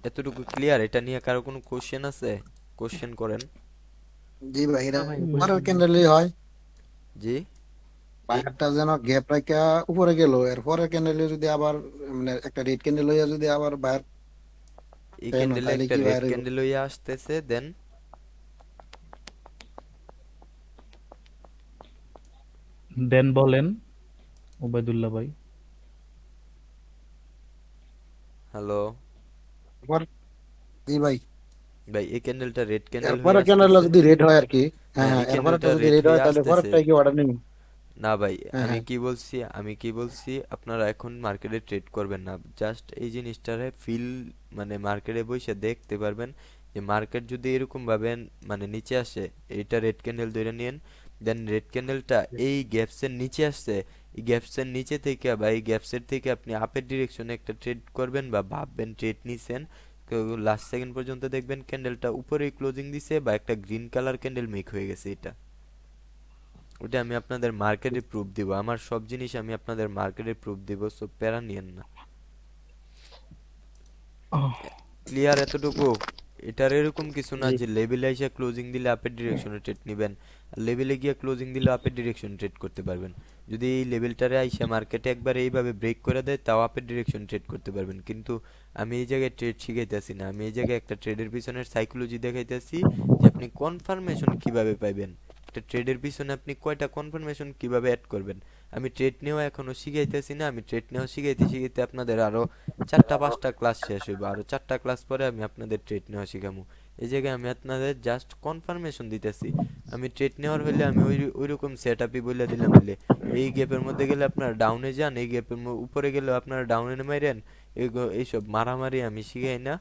S1: এতটুকু ক্লিয়ার? এটা নিয়ে কারো কোনো কোশ্চেন আছে? কোশ্চেন করেন।
S10: জি ভাই, এটা
S4: ভাই
S10: পরের
S4: question
S10: ক্যান্ডেলই হয়।
S1: জি
S10: একটা যেন গ্যাপ রাখা উপরে গেল, এর পরের ক্যান্ডেলে যদি আবার মানে একটা রেড ক্যান্ডেল হইয়া যদি আবার বাইর
S1: এই
S10: কেন,
S1: ক্যান্ডেলে
S10: তাহলে
S1: একটা
S10: কি
S1: রেড
S10: বাইর হইব?
S1: ক্যান্ডেল হইয়া আসতেছে, দেন
S9: দেন বলেন ওবায়দুল্লাহ ভাই।
S1: হ্যালো
S10: এরপর জি ভাই,
S1: ভাই, এই ক্যান্ডেলটা রেড ক্যান্ডেল হয়ে
S10: এরপরের ক্যান্ডেলটা
S1: আসতেছে।
S10: যদি রেড হয় আর কি। হ্যাঁ
S1: হ্যাঁ,
S10: হ্যাঁ,
S1: এই
S10: এরপরেরটা
S1: ক্যান্ডেলটা
S10: যদি
S1: রেড
S10: রেড হয়
S1: হয়ে
S10: তাহলে
S1: আসতেছে।
S10: পরেরটা কি অর্ডার নিবি?
S1: না ভাই,
S10: হ্যাঁ
S1: আমি
S10: হ্যাঁ।
S1: কি বলছি, আপনারা এখন মার্কেটে ট্রেড করবেন না, জাস্ট এই জিনিসটারে ফিল মানে মার্কেটে বসে দেখতে পারবেন যে মার্কেট যদি এরকম ভাবে মানে নিচে আসে, এইটা রেড ক্যান্ডেল ধরে নিয়েন, দেন রেড ক্যান্ডেলটা এই গ্যাপসের নিচে আসছে, এই গ্যাপসের নিচে থেকে বা এই গ্যাপসের থেকে আপনি আপের ডিরেকশনে একটা ট্রেড করবেন বা ভাববেন ট্রেড নিছেন, লাস্ট সেকেন্ড পর্যন্ত দেখবেন ক্যান্ডেলটা উপরেই ক্লোজিং দিছে বা একটা গ্রিন কালার ক্যান্ডেল মেক হয়ে গেছে। এটা ওটা আমি আপনাদের মার্কেটে প্রুফ দিব, আমার সব জিনিস আমি আপনাদের মার্কেটে প্রুফ দিব, সো প্যারা নিয়েন না। ক্লিয়ার এতটুকু? এটার এরকম কিছু না
S4: জি
S1: যে লেভেলে এসে ক্লোজিং দিলে আপের ডিরেকশনে ট্রেড নেবেন, আর লেভেলে গিয়ে ক্লোজিং দিলে আপের ডিরেকশন ট্রেড করতে পারবেন। যদি এই লেভেলটারে আইসা মার্কেটে একবার এইভাবে ব্রেক করে দেয়, তাও আপের ডিরেকশন ট্রেড করতে পারবেন। কিন্তু আমি এই জায়গায় ট্রেড শিখাইতেছি না, আমি এই জায়গায় একটা ট্রেডের পিছনের সাইকোলজি দেখাইতেছি যে আপনি কনফার্মেশন কিভাবে পাইবেন, একটা ট্রেডের পিছনে আপনি কয়টা কনফার্মেশন কিভাবে অ্যাড করবেন। আমি ট্রেড নেওয়া এখনো শিখাইতেছি না, আমি ট্রেড নেওয়া শিখাইতে শিখাইতে আপনাদের আরো 4টা 5টা ক্লাস শেষ হইব, আরো 4টা ক্লাস পরে আমি আপনাদের ট্রেড নেওয়া শিখামু। এই জায়গায় আমি আপনাদের জাস্ট কনফার্মেশন দিতেছি। আমি ট্রেড নেওয়ার হইলে আমি ওইরকম সেট আপই বলে দিলাম, হইলে এই গ্যাপের মধ্যে গেলে আপনারা ডাউনে যান, এই গ্যাপের উপরে গেলেও আপনারা ডাউনে মাইরেন, এইসব মারামারি আমি শিখাই না।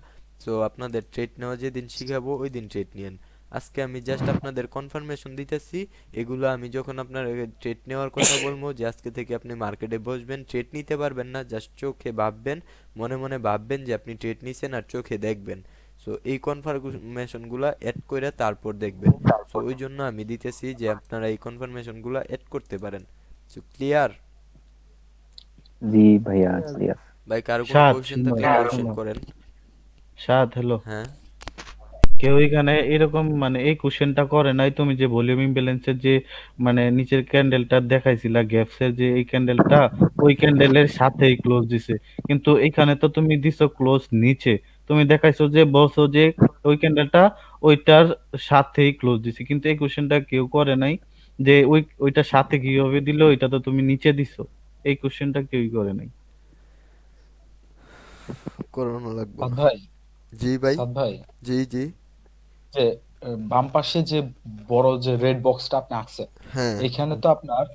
S1: সো আপনাদের ট্রেড নেওয়া যেদিন শিখাবো ওই দিন ট্রেড নিয়েন। আজকে আমি জাস্ট আপনাদের কনফার্মেশন দিতেছি। এগুলো আমি যখন আপনার ট্রেড নেওয়ার কথা বলবো, যে আজকে থেকে আপনি মার্কেটে বসবেন, ট্রেড নিতে পারবেন না, জাস্ট চোখে ভাববেন, মনে মনে ভাববেন যে আপনি ট্রেড নিছেন আর চোখে দেখবেন। সো এই কনফার্মেশনগুলো অ্যাড করে তারপর দেখবেন। সো ওই জন্য আমি দিতেছি যে আপনারা এই কনফার্মেশনগুলো অ্যাড করতে পারেন। So clear?
S2: জি ভাইয়া, ক্লিয়ার।
S1: ভাই, কারো কোনো
S9: সাদ
S1: কোশ্চেন থাকলে কোশ্চেন করেন।
S9: সাদ হ্যালো,
S1: হ্যাঁ
S9: কেউ এখানে এরকম মানে এই কোশ্চেনটা করে নাই? তুমি যে ভলিউম ইমব্যালেন্সের যে মানে নিচের ক্যান্ডেলটা দেখাইছিলা গ্যাপসের, যে এই ক্যান্ডেলটা ওই ক্যান্ডেলের সাথেই ক্লোজ দিছে, কিন্তু এখানে তো তুমি দিছো ক্লোজ নিচে, তুমি দেখাইছো যে বলছো যে ওই ক্যান্ডেলটা ওইটার সাথেই ক্লোজ দিছে, কিন্তু এই কোশ্চেনটা কেউ করে নাই যে ওইটার সাথে কিভাবে দিলো, ওইটা তো তুমি নিচে দিছো। এই কোশ্চেনটা কেউই করে নাই।
S1: করানো লাগবো।
S7: সাদ ভাই,
S1: জি ভাই।
S7: সাদ ভাই,
S1: জি জি।
S7: যে বাম পাশে যে বড় যে রেড বক্সটা আপনি আঁকছেন,
S1: হ্যাঁ
S7: এখানে তো আপনার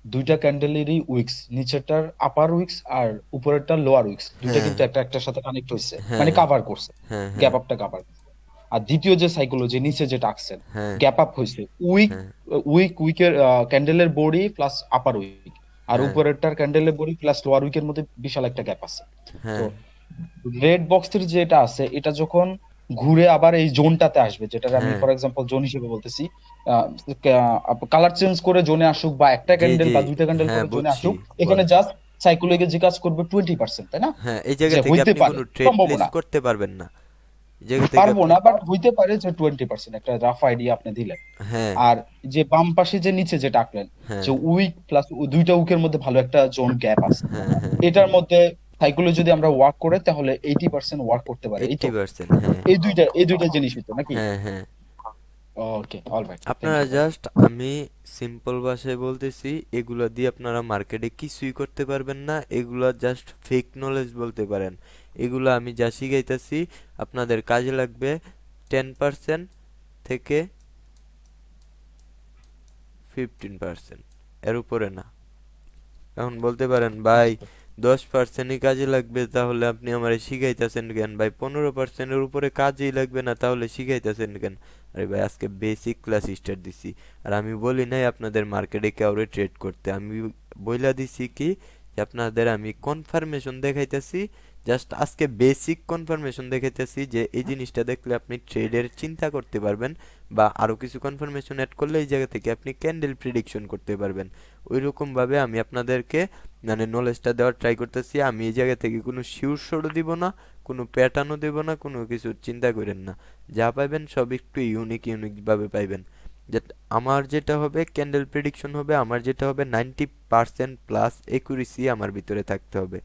S7: দুইটা ক্যান্ডেলেরই উইক্স, নিচেরটার আপার উইক্স আর উপরেরটার লোয়ার উইক্স, দুইটা
S1: হ্যাঁ
S7: কিন্তু একটা একটার সাথে কানেক্ট হইছে,
S1: হ্যাঁ
S7: মানে কাভার করছে,
S1: হ্যাঁ
S7: গ্যাপ
S1: হ্যাঁ
S7: আপটা কাভার। আর দ্বিতীয় যে সাইকোলজি নিচে যেটা আঁকছেন,
S1: হ্যাঁ
S7: গ্যাপ আপ হইছে, উইক
S1: হ্যাঁ
S7: উইকের ক্যান্ডেলের বডি প্লাস আপার উইক, আর
S1: হ্যাঁ
S7: উপরেরটার ক্যান্ডেলের বডি প্লাস লোয়ার উইকের মধ্যে বিশাল একটা গ্যাপ আছে। তো
S1: হ্যাঁ
S7: রেড বক্সের যেটা আছে, এটা যখন ঘুরে আবার এই জোনটাতে আসবে, যেটা আমি
S1: হ্যাঁ
S7: ফর এক্সাম্পল জোন হিসেবে বলতেছি, কালার চেঞ্জ করে জোনে আসুক বা একটা
S1: জি
S7: ক্যান্ডেল
S1: জি।
S7: বা দুইটা ক্যান্ডেল
S1: হ্যাঁ
S7: করে জোনে
S1: বুঝছি,
S7: আসুক, এখানে
S1: বলেন।
S7: জাস্ট সাইকোলজি কাজ করবে 20%, তাই না?
S1: হ্যাঁ, এই জায়গা
S7: যে
S1: থেকে
S7: হইতে
S1: আপনি
S7: পারে,
S1: কোনো ট্রেড প্লেস
S7: সম্ভাবনা
S1: করতে পারবেন না, এই জায়গা থেকে
S7: পারবো
S1: আপনি।
S7: না, বাট হইতে পারে যে 20%, একটা রাফ আইডিয়া আপনি দিলেন।
S1: হ্যাঁ
S7: আর যে বাম পাশে যে নিচে যেটা আঁকলেন,
S1: হ্যাঁ
S7: যে উইক প্লাস দুইটা উইকের মধ্যে ভালো একটা জোন গ্যাপ আছে,
S1: হ্যাঁ হ্যাঁ
S7: এটার মধ্যে সাইকোলজি যদি আমরা ওয়ার্ক করে তাহলে 80% ওয়ার্ক করতে পারে, এই তো?
S1: 80%। হ্যাঁ
S7: এই দুইটা জিনিস হইতো নাকি?
S1: হ্যাঁ হ্যাঁ।
S7: ওকে, অলরাইট,
S1: আপনারা
S7: থ্যাংক ইউ।
S1: জাস্ট, আমি সিম্পল ভাষায় বলতেছি, এগুলো দিয়ে আপনারা মার্কেটে কিছুই করতে পারবেন না, এগুলো জাস্ট ফেক নলেজ বলতে পারেন। এগুলো আমি যা শিখাইতেছি আপনাদের কাজে লাগবে 10% থেকে 15%, এর উপরে না। এখন বলতে পারেন ভাই 10%ই কাজে লাগবে, তাহলে আপনি আমারে শিখাইতেছেন কেন ভাই? 15%-এর উপরে কাজেই লাগবে না, তাহলে শিখাইতেছেন কেন? আরে ভাই আজকে বেসিক ক্লাস স্টার্ট দিছি, আর আমি বলি নাই আপনাদের মার্কেটে কাউরে ট্রেড করতে। আমি বইলা দিছি কি যে আপনাদের আমি কনফার্মেশন দেখাইতেছি, জাস্ট আজকে বেসিক কনফার্মেশন দেখাইতেছি যে এই জিনিসটা দেখলে আপনি ট্রেডের চিন্তা করতে পারবেন, বা আরো কিছু কনফার্মেশন অ্যাড করলে এই জায়গা থেকে আপনি ক্যান্ডেল প্রিডিকশন করতে পারবেন। ওইরকম ভাবে আমি আপনাদেরকে মানে নলেজটা দেওয়ার ট্রাই করতেছি। আমি এই জায়গা থেকে কোনো শিওর শোরও দিব না, কোনো প্যাটার্নও দেব না, কোনো কিছু চিন্তা করেন না। যা পাইবেন সব একটু ইউনিক ইউনিক ভাবে পাইবেন। যে আমার যেটা হবে ক্যান্ডেল প্রেডিকশন হবে, আমার যেটা হবে 90% প্লাস একুরেসি আমার ভিতরে থাকতে হবে,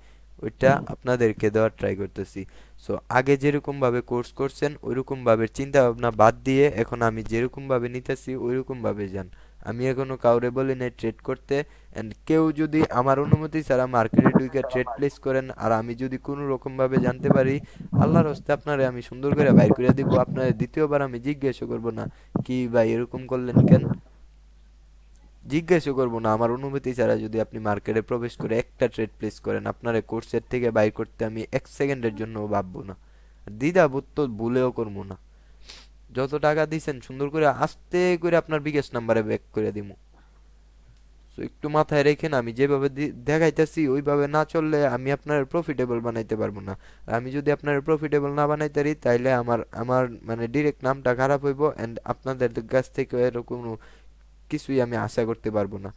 S1: ওইটা আপনাদেরকে দেওয়ার ট্রাই করতেছি। সো আগে যেরকম ভাবে কোর্স করছেন ওইরকম ভাবে চিন্তা ভাবনা বাদ দিয়ে এখন আমি যেরকম ভাবে নিতেছি ওইরকম ভাবে যান। আমি এখনো কাউরে বলি নাই ট্রেড করতে, এন্ড কেউ যদি আমার অনুমতি ছাড়া মার্কেটে ঢুকে ট্রেড প্লেস করেন, আর আমি যদি কোনো রকম ভাবে জানতে পারি, আল্লাহর হস্তে আপনারে আমি সুন্দর করে বাইর করে দিব। আপনার দ্বিতীয়বার আমি জিজ্ঞাসা করব না কি ভাই এরকম করলেন কেন, জিজ্ঞাসা করবো না। আমার অনুমতি ছাড়া যদি আপনি মার্কেটে প্রবেশ করে একটা ট্রেড প্লেস করেন, আপনার কোর্সের থেকে বাইর করতে আমি 1 সেকেন্ডের জন্য ভাববো না, দ্বিধা বোধ তো ভুলেও করবো না। যত টাকা দিছেন সুন্দর করে আস্তে করে আপনার বিকাশ নাম্বারে ব্যাক করে দিমু। সো একটু মাথায় রেখেন, আমি যেভাবে দেখাইতেছি ওইভাবে না চললে আমি আপনার প্রফিটেবল বানাইতে পারবো না। আর আমি যদি আপনার প্রফিটেবল না বানাইতে পারি তাইলে আমার আমার মানে ডিরেক্ট নামটা খারাপ হইব, এন্ড আপনাদের কাছ থেকে এরকম কিছুই আমি আশা করতে পারবো না।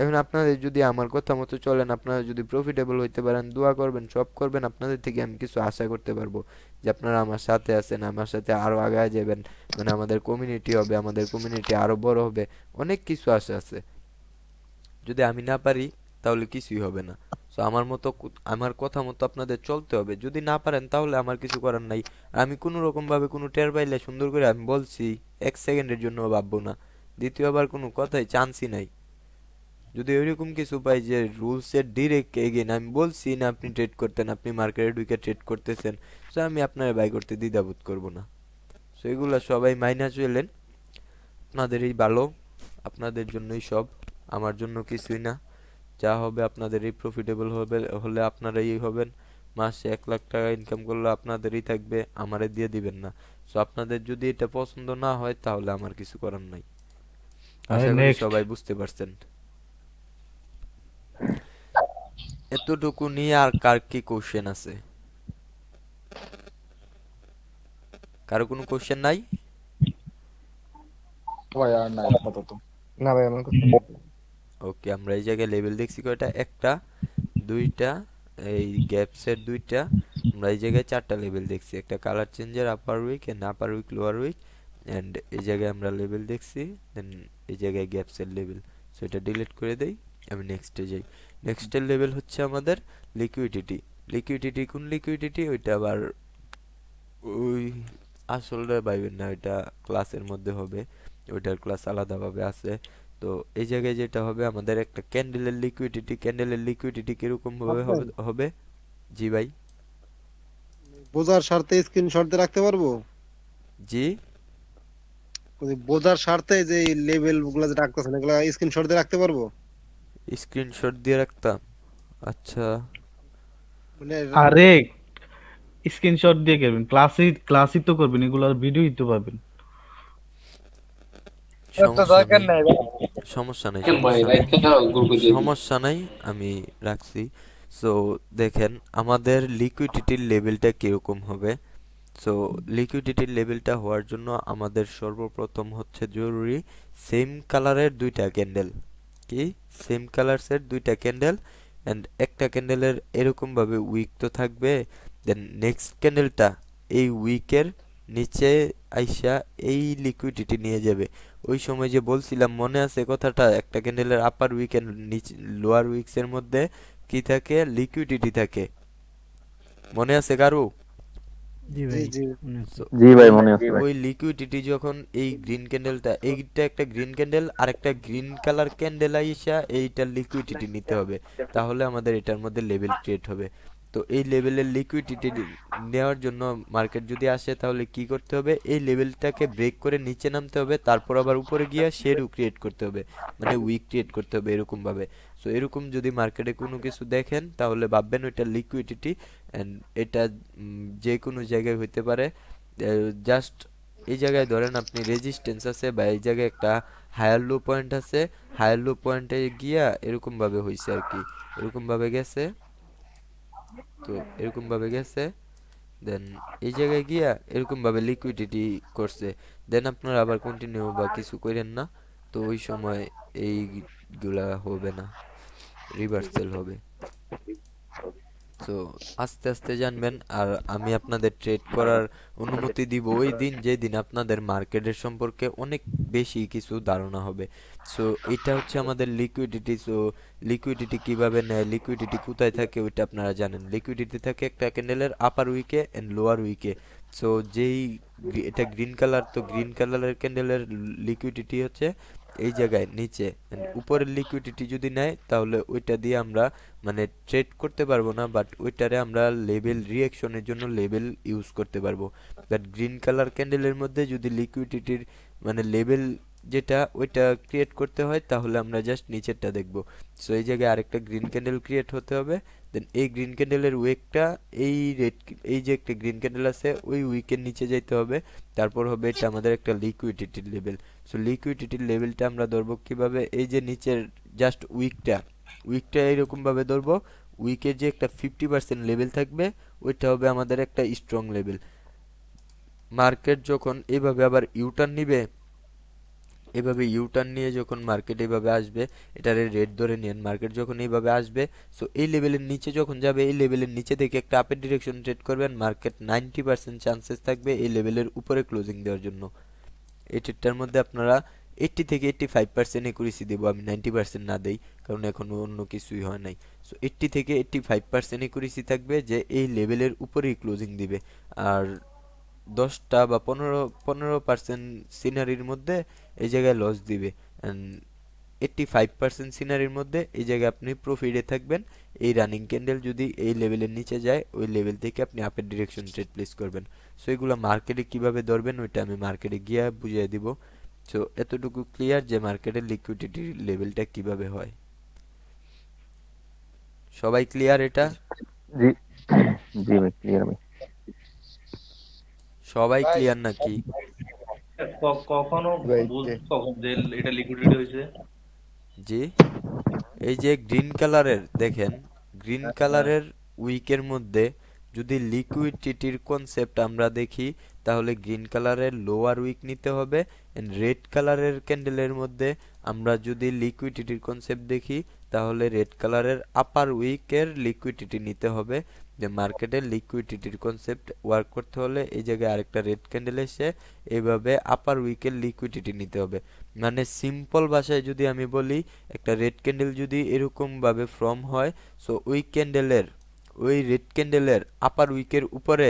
S1: এখন আপনাদের যদি আমার কথা মতো চলেন, আপনারা যদি প্রফিটেবল হইতে পারেন, দোয়া করবেন, সব করবেন, আপনাদের থেকে আমি কিছু আশা করতে পারবো যে আপনারা আমার সাথে আছেন, আমার সাথে আরো আগায় যাবেন, মানে আমাদের কমিউনিটি হবে, আমাদের কমিউনিটি আরো বড় হবে, অনেক কিছু আশা আছে। যদি আমি না পারি তাহলে কিছুই হবে না। সো আমার মতো আমার কথা মতো আপনাদের চলতে হবে। যদি না পারেন তাহলে আমার কিছু করার নাই। আমি কোনো রকম ভাবে কোনো টের পাইলে সুন্দর করে আমি বলছি, 1 সেকেন্ডের জন্য ভাববো না, দ্বিতীয়বার কোনো কথাই চান্সই নাই। যদি ওইরকম কিছু পাই যে রুলস এর ডিরেক্ট এগেন, আমি বলছি না আপনি ট্রেড করতেন, আপনি মার্কেটে ঢুকে ট্রেড করতেছেন, সো আমি আপনার বাই করতে দ্বিধাবোধ করব না। সো এগুলা সবাই মাইনা চলেন, আপনাদেরই ভালো, আপনাদের জন্যই সব, আমার জন্য কিছুই না। যা হবে আপনাদেরই প্রফিটেবল হবে, হলে আপনারাই হবেন। মাসে 1 লাখ টাকা ইনকাম করলে আপনাদেরই থাকবে, আমারে দিয়ে দিবেন না। সো আপনাদের যদি এটা পছন্দ না হয় তাহলে আমার কিছু করার নাই। আশা করি
S9: নেক্সট
S1: সবাই বুঝতে পারছেন। এতটুকু নিয়ে আর কার কি কোশ্চেন আছে? কারো কোনো কোশ্চেন নাই?
S7: ভাই আর নাই আপাতত।
S8: না ভাই আমার কথা
S1: ওকে, আমরা এই জায়গায় লেভেল দেখছি কয়টা? একটা, দুইটা, এই গ্যাপসের দুইটা। আমরা এই জায়গায় 4টা লেভেল দেখছি, একটা কালার চেঞ্জের upper wick and upper wick lower wick, and এই জায়গায় আমরা লেভেল দেখছি, দেন এই জায়গায় গ্যাপসের লেভেল। সো এটা ডিলিট করে দেই, আমি নেক্সটে যাই। নেক্সটের লেভেল হচ্ছে আমাদের লিকুইডিটি। লিকুইডিটি কোন লিকুইডিটি? ওইটা আবার ওই আসলে পাইবেন না, ওইটা ক্লাসের মধ্যে হবে, ওইটার ক্লাস আলাদাভাবে আছে। তো এই জায়গায় যেটা হবে আমাদের একটা ক্যান্ডেলের লিকুইডিটি। ক্যান্ডেলের লিকুইডিটি কিরকম ভাবে
S3: বুঝছেন?
S1: হবে? জি ভাই।
S3: বোঝার স্বার্থে স্ক্রিনশট দিয়ে রাখতে পারবো?
S1: জি
S3: ওই বোঝার স্বার্থে যে লেভেল গুলো যে রাখতেছেন এগুলা স্ক্রিনশট দিয়ে রাখতে পারবো?
S1: স্ক্রিনশট দিয়ে রাখতাম, আচ্ছা
S3: মানে
S9: আরে স্ক্রিনশট দিয়ে করবেন, ক্লাসই তো করবেন, এগুলোর ভিডিওই তো পাবেন।
S1: সমস্যা নাই, সমস্যা নাই, সমস্যা নাই, সমস্যা নাই, আমি রাখছি। সো দেখেন আমাদের লিকুইডিটির লেভেলটা কিরকম হবে। সো লিকুইডিটির লেভেলটা হওয়ার জন্য আমাদের সর্বপ্রথম হচ্ছে জরুরি সেম কালারের দুইটা ক্যান্ডেল। কি সেম কালারসের দুইটা ক্যান্ডেল, এন্ড একটা ক্যান্ডেলের এরকম ভাবে উইক তো থাকবে, দেন নেক্সট ক্যান্ডেলটা এই উইকের নিচে আইসা এই লিকুইডিটি নিয়ে যাবে। ওই সময় যে বলছিলাম মনে আছে কথাটা, একটা ক্যান্ডেলের আপার উইক এন্ড নিচে লোয়ার উইকস এর মধ্যে কি থাকে? লিকুইডিটি থাকে, মনে আছে কারো?
S4: জি
S3: জি
S4: ভাই
S3: জি
S4: মনে আছে।
S1: So,
S2: জি ভাই
S1: ওই
S2: মনে আছে ভাই।
S1: ওই লিকুইডিটি যখন এই গ্রিন ক্যান্ডেলটা, এইটা একটা গ্রিন ক্যান্ডেল আর একটা গ্রিন কালার ক্যান্ডেল আইসা এইটার লিকুইডিটি নিতে হবে, তাহলে আমাদের এটার মধ্যে লেভেল ক্রিয়েট হবে। তো এই লেভেলের লিকুইডিটি নেওয়ার জন্য মার্কেট যদি আসে তাহলে কি করতে হবে, এই লেভেলটাকে ব্রেক করে নিচে নামতে হবে, তারপর আবার উপরে গিয়ে শেডও ক্রিয়েট করতে হবে, মানে উইক ক্রিয়েট করতে হবে এরকম ভাবে। সো এরকম যদি মার্কেটে কোনো কিছু দেখেন তাহলে ভাববেন ওইটা লিকুইডিটি, অ্যান্ড এটা যে কোনো জায়গায় হইতে পারে। জাস্ট এই জায়গায় ধরেন আপনি রেজিস্ট্যান্স আছে বা এই জায়গায় একটা হায়ার লো পয়েন্ট আছে, হায়ার লো পয়েন্টে গিয়া এরকম ভাবে হইছে আর কি, এরকম ভাবে গেছে। তো এরকম ভাবে গেছে, দেন এই জায়গায় গিয়া এরকম ভাবে লিকুইডিটি করছে, দেন আপনারা আবার কন্টিনিউ বা কিছু করেন না, তো ওই সময় এইগুলা হবে না, রিভার্সাল হবে। তো আস্তে আস্তে জানবেন। আর আমি আপনাদের ট্রেড করার অনুমতি দিব ওই দিন যেদিন আপনাদের মার্কেটের সম্পর্কে অনেক বেশি কিছু ধারণা হবে। সো এটা হচ্ছে আমাদের লিকুইডিটি। সো লিকুইডিটি কিভাবে নেয়, লিকুইডিটি কোথায় থাকে ওইটা আপনারা জানেন। লিকুইডিটি থাকে একটা ক্যান্ডেলের আপার উইকে এন্ড লোয়ার উইকে। সো এটা গ্রিন কালার, তো গ্রিন কালারের ক্যান্ডেলের লিকুইডিটি হচ্ছে এই জায়গায় নিচে, and উপরের লিকুইডিটি যদি নেয় তাহলে ওইটা দিয়ে আমরা মানে ট্রেড করতে পারবো না, বাট ওইটারে আমরা লেভেল রিঅ্যাকশনের জন্য লেভেল ইউজ করতে পারবো। বাট গ্রিন কালার ক্যান্ডেলের মধ্যে যদি লিকুইডিটির মানে লেভেল যেটা ওইটা ক্রিয়েট করতে হয় তাহলে আমরা জাস্ট নিচেরটা দেখব। সো এই জায়গায় আরেকটা গ্রিন ক্যান্ডেল ক্রিয়েট হতে হবে, দেন এই গ্রিন ক্যান্ডেলের উইকটা এই যে একটা গ্রিন ক্যান্ডেল আছে ওই উইকের নিচে যাইতে হবে, তারপর হবে এটা আমাদের একটা লিকুইডিটির লেভেল। সো লিকুইডিটির লেভেলটা আমরা ধরবো কিভাবে, এই যে নিচের জাস্ট উইকটা এইরকম ভাবে ধরবো, উইকের যে একটা 50% লেভেল থাকবে ওইটা হবে আমাদের একটা স্ট্রং লেভেল। মার্কেট যখন এইভাবে আবার ইউটার্ন নিবে, এভাবে ইউটার্ন নিয়ে যখন মার্কেট এইভাবে আসবে, এটারে রেড ধরে নিন, মার্কেট যখন এইভাবে আসবে, সো এই লেভেলের নিচে যখন যাবে, এই লেভেলের নিচে থেকে একটা আপের ডিরেকশন ট্রেড করবেন, মার্কেট 90% চান্সেস থাকবে এই লেভেলের উপরে ক্লোজিং দেওয়ার জন্য। এই ট্রেডটার মধ্যে আপনারা 80 থেকে 85% একুরেসি দেবো আমি, 90% না দেই, কারণ এখনো অন্য কিছুই হয় নাই। সো 80 থেকে 85% একুরেসি থাকবে যে এই লেভেলের উপরেই ক্লোজিং দিবে। আর 10টা বা 15% সিনারির মধ্যে এই জায়গায় লস দিবে, অ্যান্ড 85% সিনারির মধ্যে এই জায়গায় আপনি প্রফিটে থাকবেন। এই রানিং ক্যান্ডেল যদি এই লেভেলের নিচে যায় ওই লেভেল থেকে আপনি আপের ডিরেকশন ট্রেড প্লেস করবেন। সো এগুলো মার্কেটে কিভাবে ধরবেন ওইটা আমি মার্কেটে গিয়ে বুঝিয়ে দিব। সো এতটুকু ক্লিয়ার যে মার্কেটের লিকুইডিটি লেভেলটা কিভাবে হয়। সবাই ক্লিয়ার এটা?
S2: জি জি ভাই, ক্লিয়ার ভাই।
S1: সবাই ক্লিয়ার নাকি?
S5: কখনো বুঝ কখন যে এটা লিকুইডিটি হয়েছে?
S1: জি, এই যে গ্রিন কালারের দেখেন, গ্রিন কালারের উইকের মধ্যে যদি লিকুইডিটির কনসেপ্ট আমরা দেখি তাহলে গ্রিন কালারের লোয়ার উইক নিতে হবে, এন্ড রেড কালারের ক্যান্ডেলের মধ্যে আমরা যদি লিকুইডিটির কনসেপ্ট দেখি তাহলে রেড কালারের আপার উইকের লিকুইডিটি নিতে হবে। যে মার্কেটের লিকুইডিটির কনসেপ্ট ওয়ার্ক করতে হলে এই জায়গায় আরেকটা রেড ক্যান্ডেল এসে এইভাবে আপার উইকের লিকুইডিটি নিতে হবে। মানে সিম্পল ভাষায় যদি আমি বলি, একটা রেড ক্যান্ডেল যদি এরকম ভাবে ফর্ম হয়, সো ওই রেড ক্যান্ডেলের আপার উইকের উপরে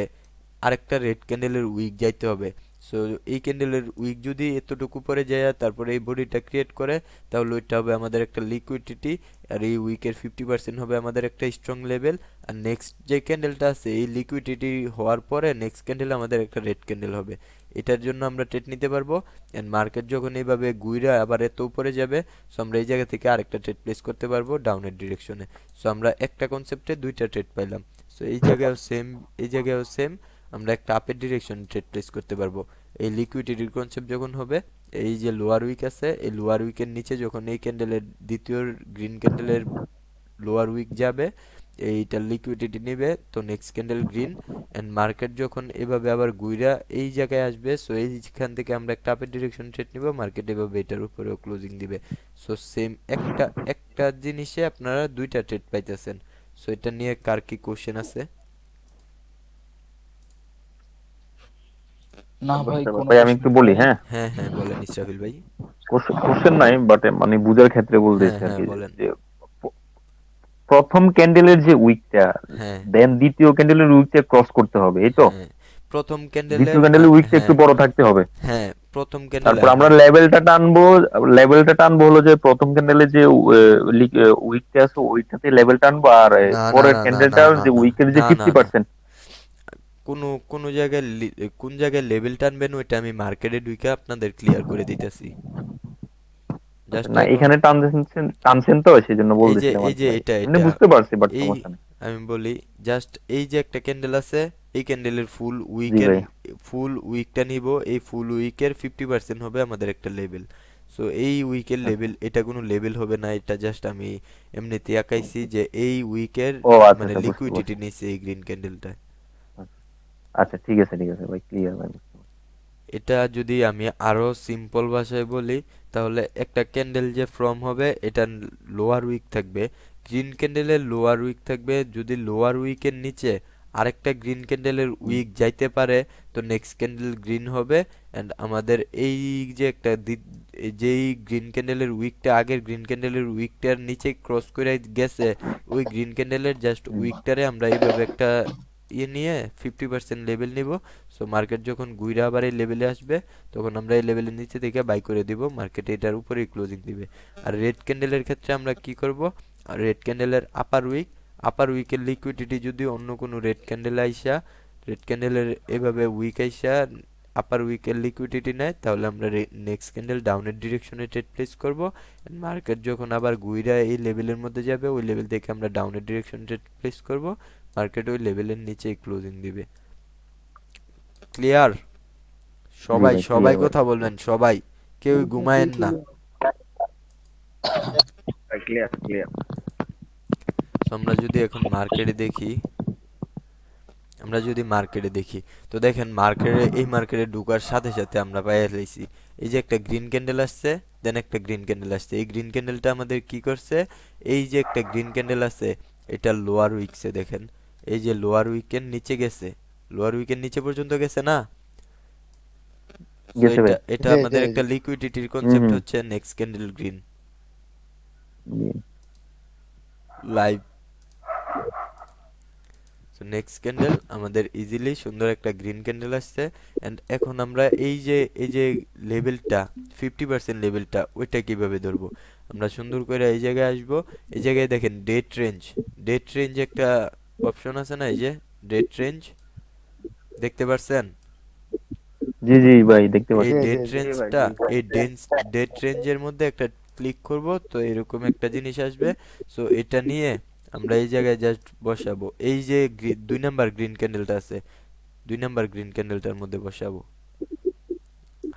S1: আরেকটা রেড ক্যান্ডেলের উইক যাইতে হবে। সো এই ক্যান্ডেলের উইক যদি এতটুকু উপরে যায় তারপরে এই বডিটা ক্রিয়েট করে তাহলে ওইটা হবে আমাদের একটা লিকুইডিটি, আর এই উইকের 50% হবে আমাদের একটা স্ট্রং লেভেল। আর নেক্সট যে ক্যান্ডেলটা আছে এই লিকুইডিটি হওয়ার পরে নেক্সট ক্যান্ডেল আমাদের একটা রেড ক্যান্ডেল হবে। এটার জন্য আমরা ট্রেড নিতে পারবো, এন্ড মার্কেট যখন এইভাবে ঘুরে আবার এত উপরে যাবে, সো আমরা এই জায়গা থেকে আরেকটা ট্রেড প্লেস করতে পারবো ডাউনের ডিরেকশনে। সো আমরা একটা কনসেপ্টে দুইটা ট্রেড পাইলাম। সো এই জায়গায়ও সেম, এই জায়গায়ও সেম, আমরা একটা আপের ডিরেকশন ট্রেড প্লেস করতে পারবো। এই লিকুইডিটির কনসেপ্ট যখন হবে, এই যে লোয়ার উইক আছে এই লোয়ার উইকের নিচে যখন এই ক্যান্ডেলের দ্বিতীয় গ্রিন ক্যান্ডেলের লোয়ার উইক যাবে, এইটা লিকুইডিটি নেবে, তো next candle green, and market যখন এভাবে আবার ঘুরা এই জায়গায় আসবে, সো এইখান থেকে আমরা একটা আপের ডিরেকশন ট্রেড নিব, মার্কেট এভাবে এটার উপরেও ক্লোজিং দিবে। সো সেম একটা জিনিসে আপনারা দুইটা ট্রেড পাইতেছেন। সো এটা নিয়ে কার কি কোশ্চেন আছে?
S7: না ভাই, কোনো
S2: ভাই আমি একটু বলি, হ্যাঁ
S1: হ্যাঁ হ্যাঁ বলেন ইসরাফিল ভাই।
S2: কোশ্চেন নাই, বাট মানে বুঝার ক্ষেত্রে
S1: হ্যাঁ
S2: বলতেছি আর
S1: হ্যাঁ
S2: কি,
S1: বলেন।
S2: যে প্রথম ক্যান্ডেলের যে উইকটা,
S1: হ্যাঁ
S2: দেন দ্বিতীয় ক্যান্ডেলের উইকটা ক্রস করতে হবে, এই তো?
S1: হ্যাঁ প্রথম
S2: দ্বিতীয়
S1: ক্যান্ডেলের
S2: ক্যান্ডেলের উইকটা
S1: হ্যাঁ
S2: একটু বড় থাকতে হবে।
S1: হ্যাঁ প্রথম ক্যান্ডেলে
S2: তারপর আমরা লেভেলটা টানবো হলো যে প্রথম ক্যান্ডেলে যে উইকটা আছে ওইটাতে লেভেল টানবো, আর
S1: না না
S2: পরের
S1: না না না
S2: ক্যান্ডেলটার
S1: না
S2: যে
S1: না
S2: উইকের যে
S1: না না না
S2: 50%।
S1: কোনো জায়গায় কোন জায়গায় লেভেল টানবেন ওইটা আমি মার্কেটে ঢুকে আপনাদের ক্লিয়ার করে দিতেছি। জাস্ট
S2: না,
S1: এখন
S2: এখানে টানছেন তো সেই জন্য বলতেছিলাম আর
S1: এই
S2: কি
S1: যে
S2: ভাই,
S1: এটা
S2: এমনি বুঝতে পারছি বাট
S1: এই
S2: সমস্যা নেই।
S1: আমি বলি, জাস্ট এই যে একটা ক্যান্ডেল আছে, এই ক্যান্ডেলের
S2: জি ভাই।
S1: ফুল উইকটা নিব, এই ফুল উইকের 50% হবে আমাদের একটা লেভেল। সো এই উইকের
S2: আচ্ছা
S1: লেভেল, এটা কোনো লেভেল হবে না, এটা জাস্ট আমি এমনিতে আঁকাইছি যে এই উইকের
S2: ও আচ্ছা
S1: মানে
S2: আচ্ছা, বুঝতে
S1: লিকুইডিটি
S2: পারছি।
S1: নিচ্ছে এই গ্রিন ক্যান্ডেলটা।
S2: আচ্ছা ঠিক আছে ভাই, ক্লিয়ার ভাই।
S1: এটা যদি আমি আরো সিম্পল ভাষায় বলি, তাহলে একটা ক্যান্ডেল যে ফর্ম হবে, এটা লোয়ার উইক থাকবে, গ্রিন ক্যান্ডেলের লোয়ার উইক থাকবে, যদি লোয়ার উইকের নিচে আরেকটা গ্রিন ক্যান্ডেলের উইক যাইতে পারে তো নেক্সট ক্যান্ডেল গ্রিন হবে। এন্ড আমাদের এই যে একটা যেই গ্রিন ক্যান্ডেলের উইকটা আগের গ্রিন ক্যান্ডেলের উইকটার নিচে ক্রস করে গেছে, ওই গ্রিন ক্যান্ডেলের জাস্ট উইকটারে আমরা এইভাবে একটা নিয়ে 50% লেভেল নিব। সো মার্কেট যখন ঘুরে আবার এই লেভেলে আসবে, তখন আমরা এই লেভেলের নিচে থেকে বাই করে দিব, মার্কেট এটার উপরেই ক্লোজিং দিবে। আর রেড ক্যান্ডেলের ক্ষেত্রে আমরা কি করব, রেড ক্যান্ডেলের আপার উইকের লিকুইডিটি যদি অন্য কোনো রেড ক্যান্ডেলের এভাবে উইক আইসা আপার উইকের লিকুইডিটি নেয়, তাহলে আমরা নেক্সট ক্যান্ডেল ডাউনের ডিরেকশনে ট্রেড প্লেস করব। মার্কেট যখন আবার ঘুরে এই লেভেলের মধ্যে যাবে, ওই লেভেল থেকে আমরা ডাউনের ডিরেকশনে ট্রেড প্লেস করব, মার্কেট ওই লেভেলের নিচেই ক্লোজিং দিবে। ক্লিয়ার? সবাই
S2: ভাই,
S1: সবাই
S2: clear ভাই।
S1: কথা বলবেন, সবাই, কেউ ঘুমায়েন না।
S6: ক্লিয়ার।
S1: So, আমরা যদি এখন মার্কেটে দেখি, তো দেখেন এই মার্কেটে ঢোকার সাথে সাথে আমরা পাইয়া লইছি এই যে একটা গ্রিন ক্যান্ডেল আসছে, দেন একটা গ্রিন ক্যান্ডেল আসছে। এই গ্রিন ক্যান্ডেলটা আমাদের কি করছে, এই যে একটা গ্রিন ক্যান্ডেল আছে, এটা লোয়ার উইকসে দেখেন, এই যে লোয়ার উইকের নিচে গেছে, লোয়ার উইকের নিচে পর্যন্ত গেছে না। So,
S2: গেছে ভাই।
S1: এটা আমাদের একটা লিকুইডিটির কনসেপ্ট হচ্ছে next candle green live. So next candle আমাদের ইজিলি সুন্দর একটা গ্রিন ক্যান্ডেল আসছে। এন্ড এখন আমরা এই যে লেভেলটা 50% লেভেলটা, ওইটা কিভাবে ধরবো, আমরা সুন্দর করে এই জায়গায় আসবো। এই জায়গায় দেখেন ডেট রেঞ্জ একটা অপশন আছে না, এই যে ডেট রেঞ্জ দেখতে পারছেন?
S2: জি ভাই, দেখতে
S1: এই
S2: পাচ্ছি।
S1: ডেট রেঞ্জের মধ্যে একটা ক্লিক করব, তো এরকম একটা জিনিস আসবে। সো এটা নিয়ে আমরা এই জায়গায় জাস্ট বসাবো, এই যে 2 নাম্বার গ্রিন ক্যান্ডেলটা আছে, 2 নাম্বার গ্রিন ক্যান্ডেলটার মধ্যে বসাবো।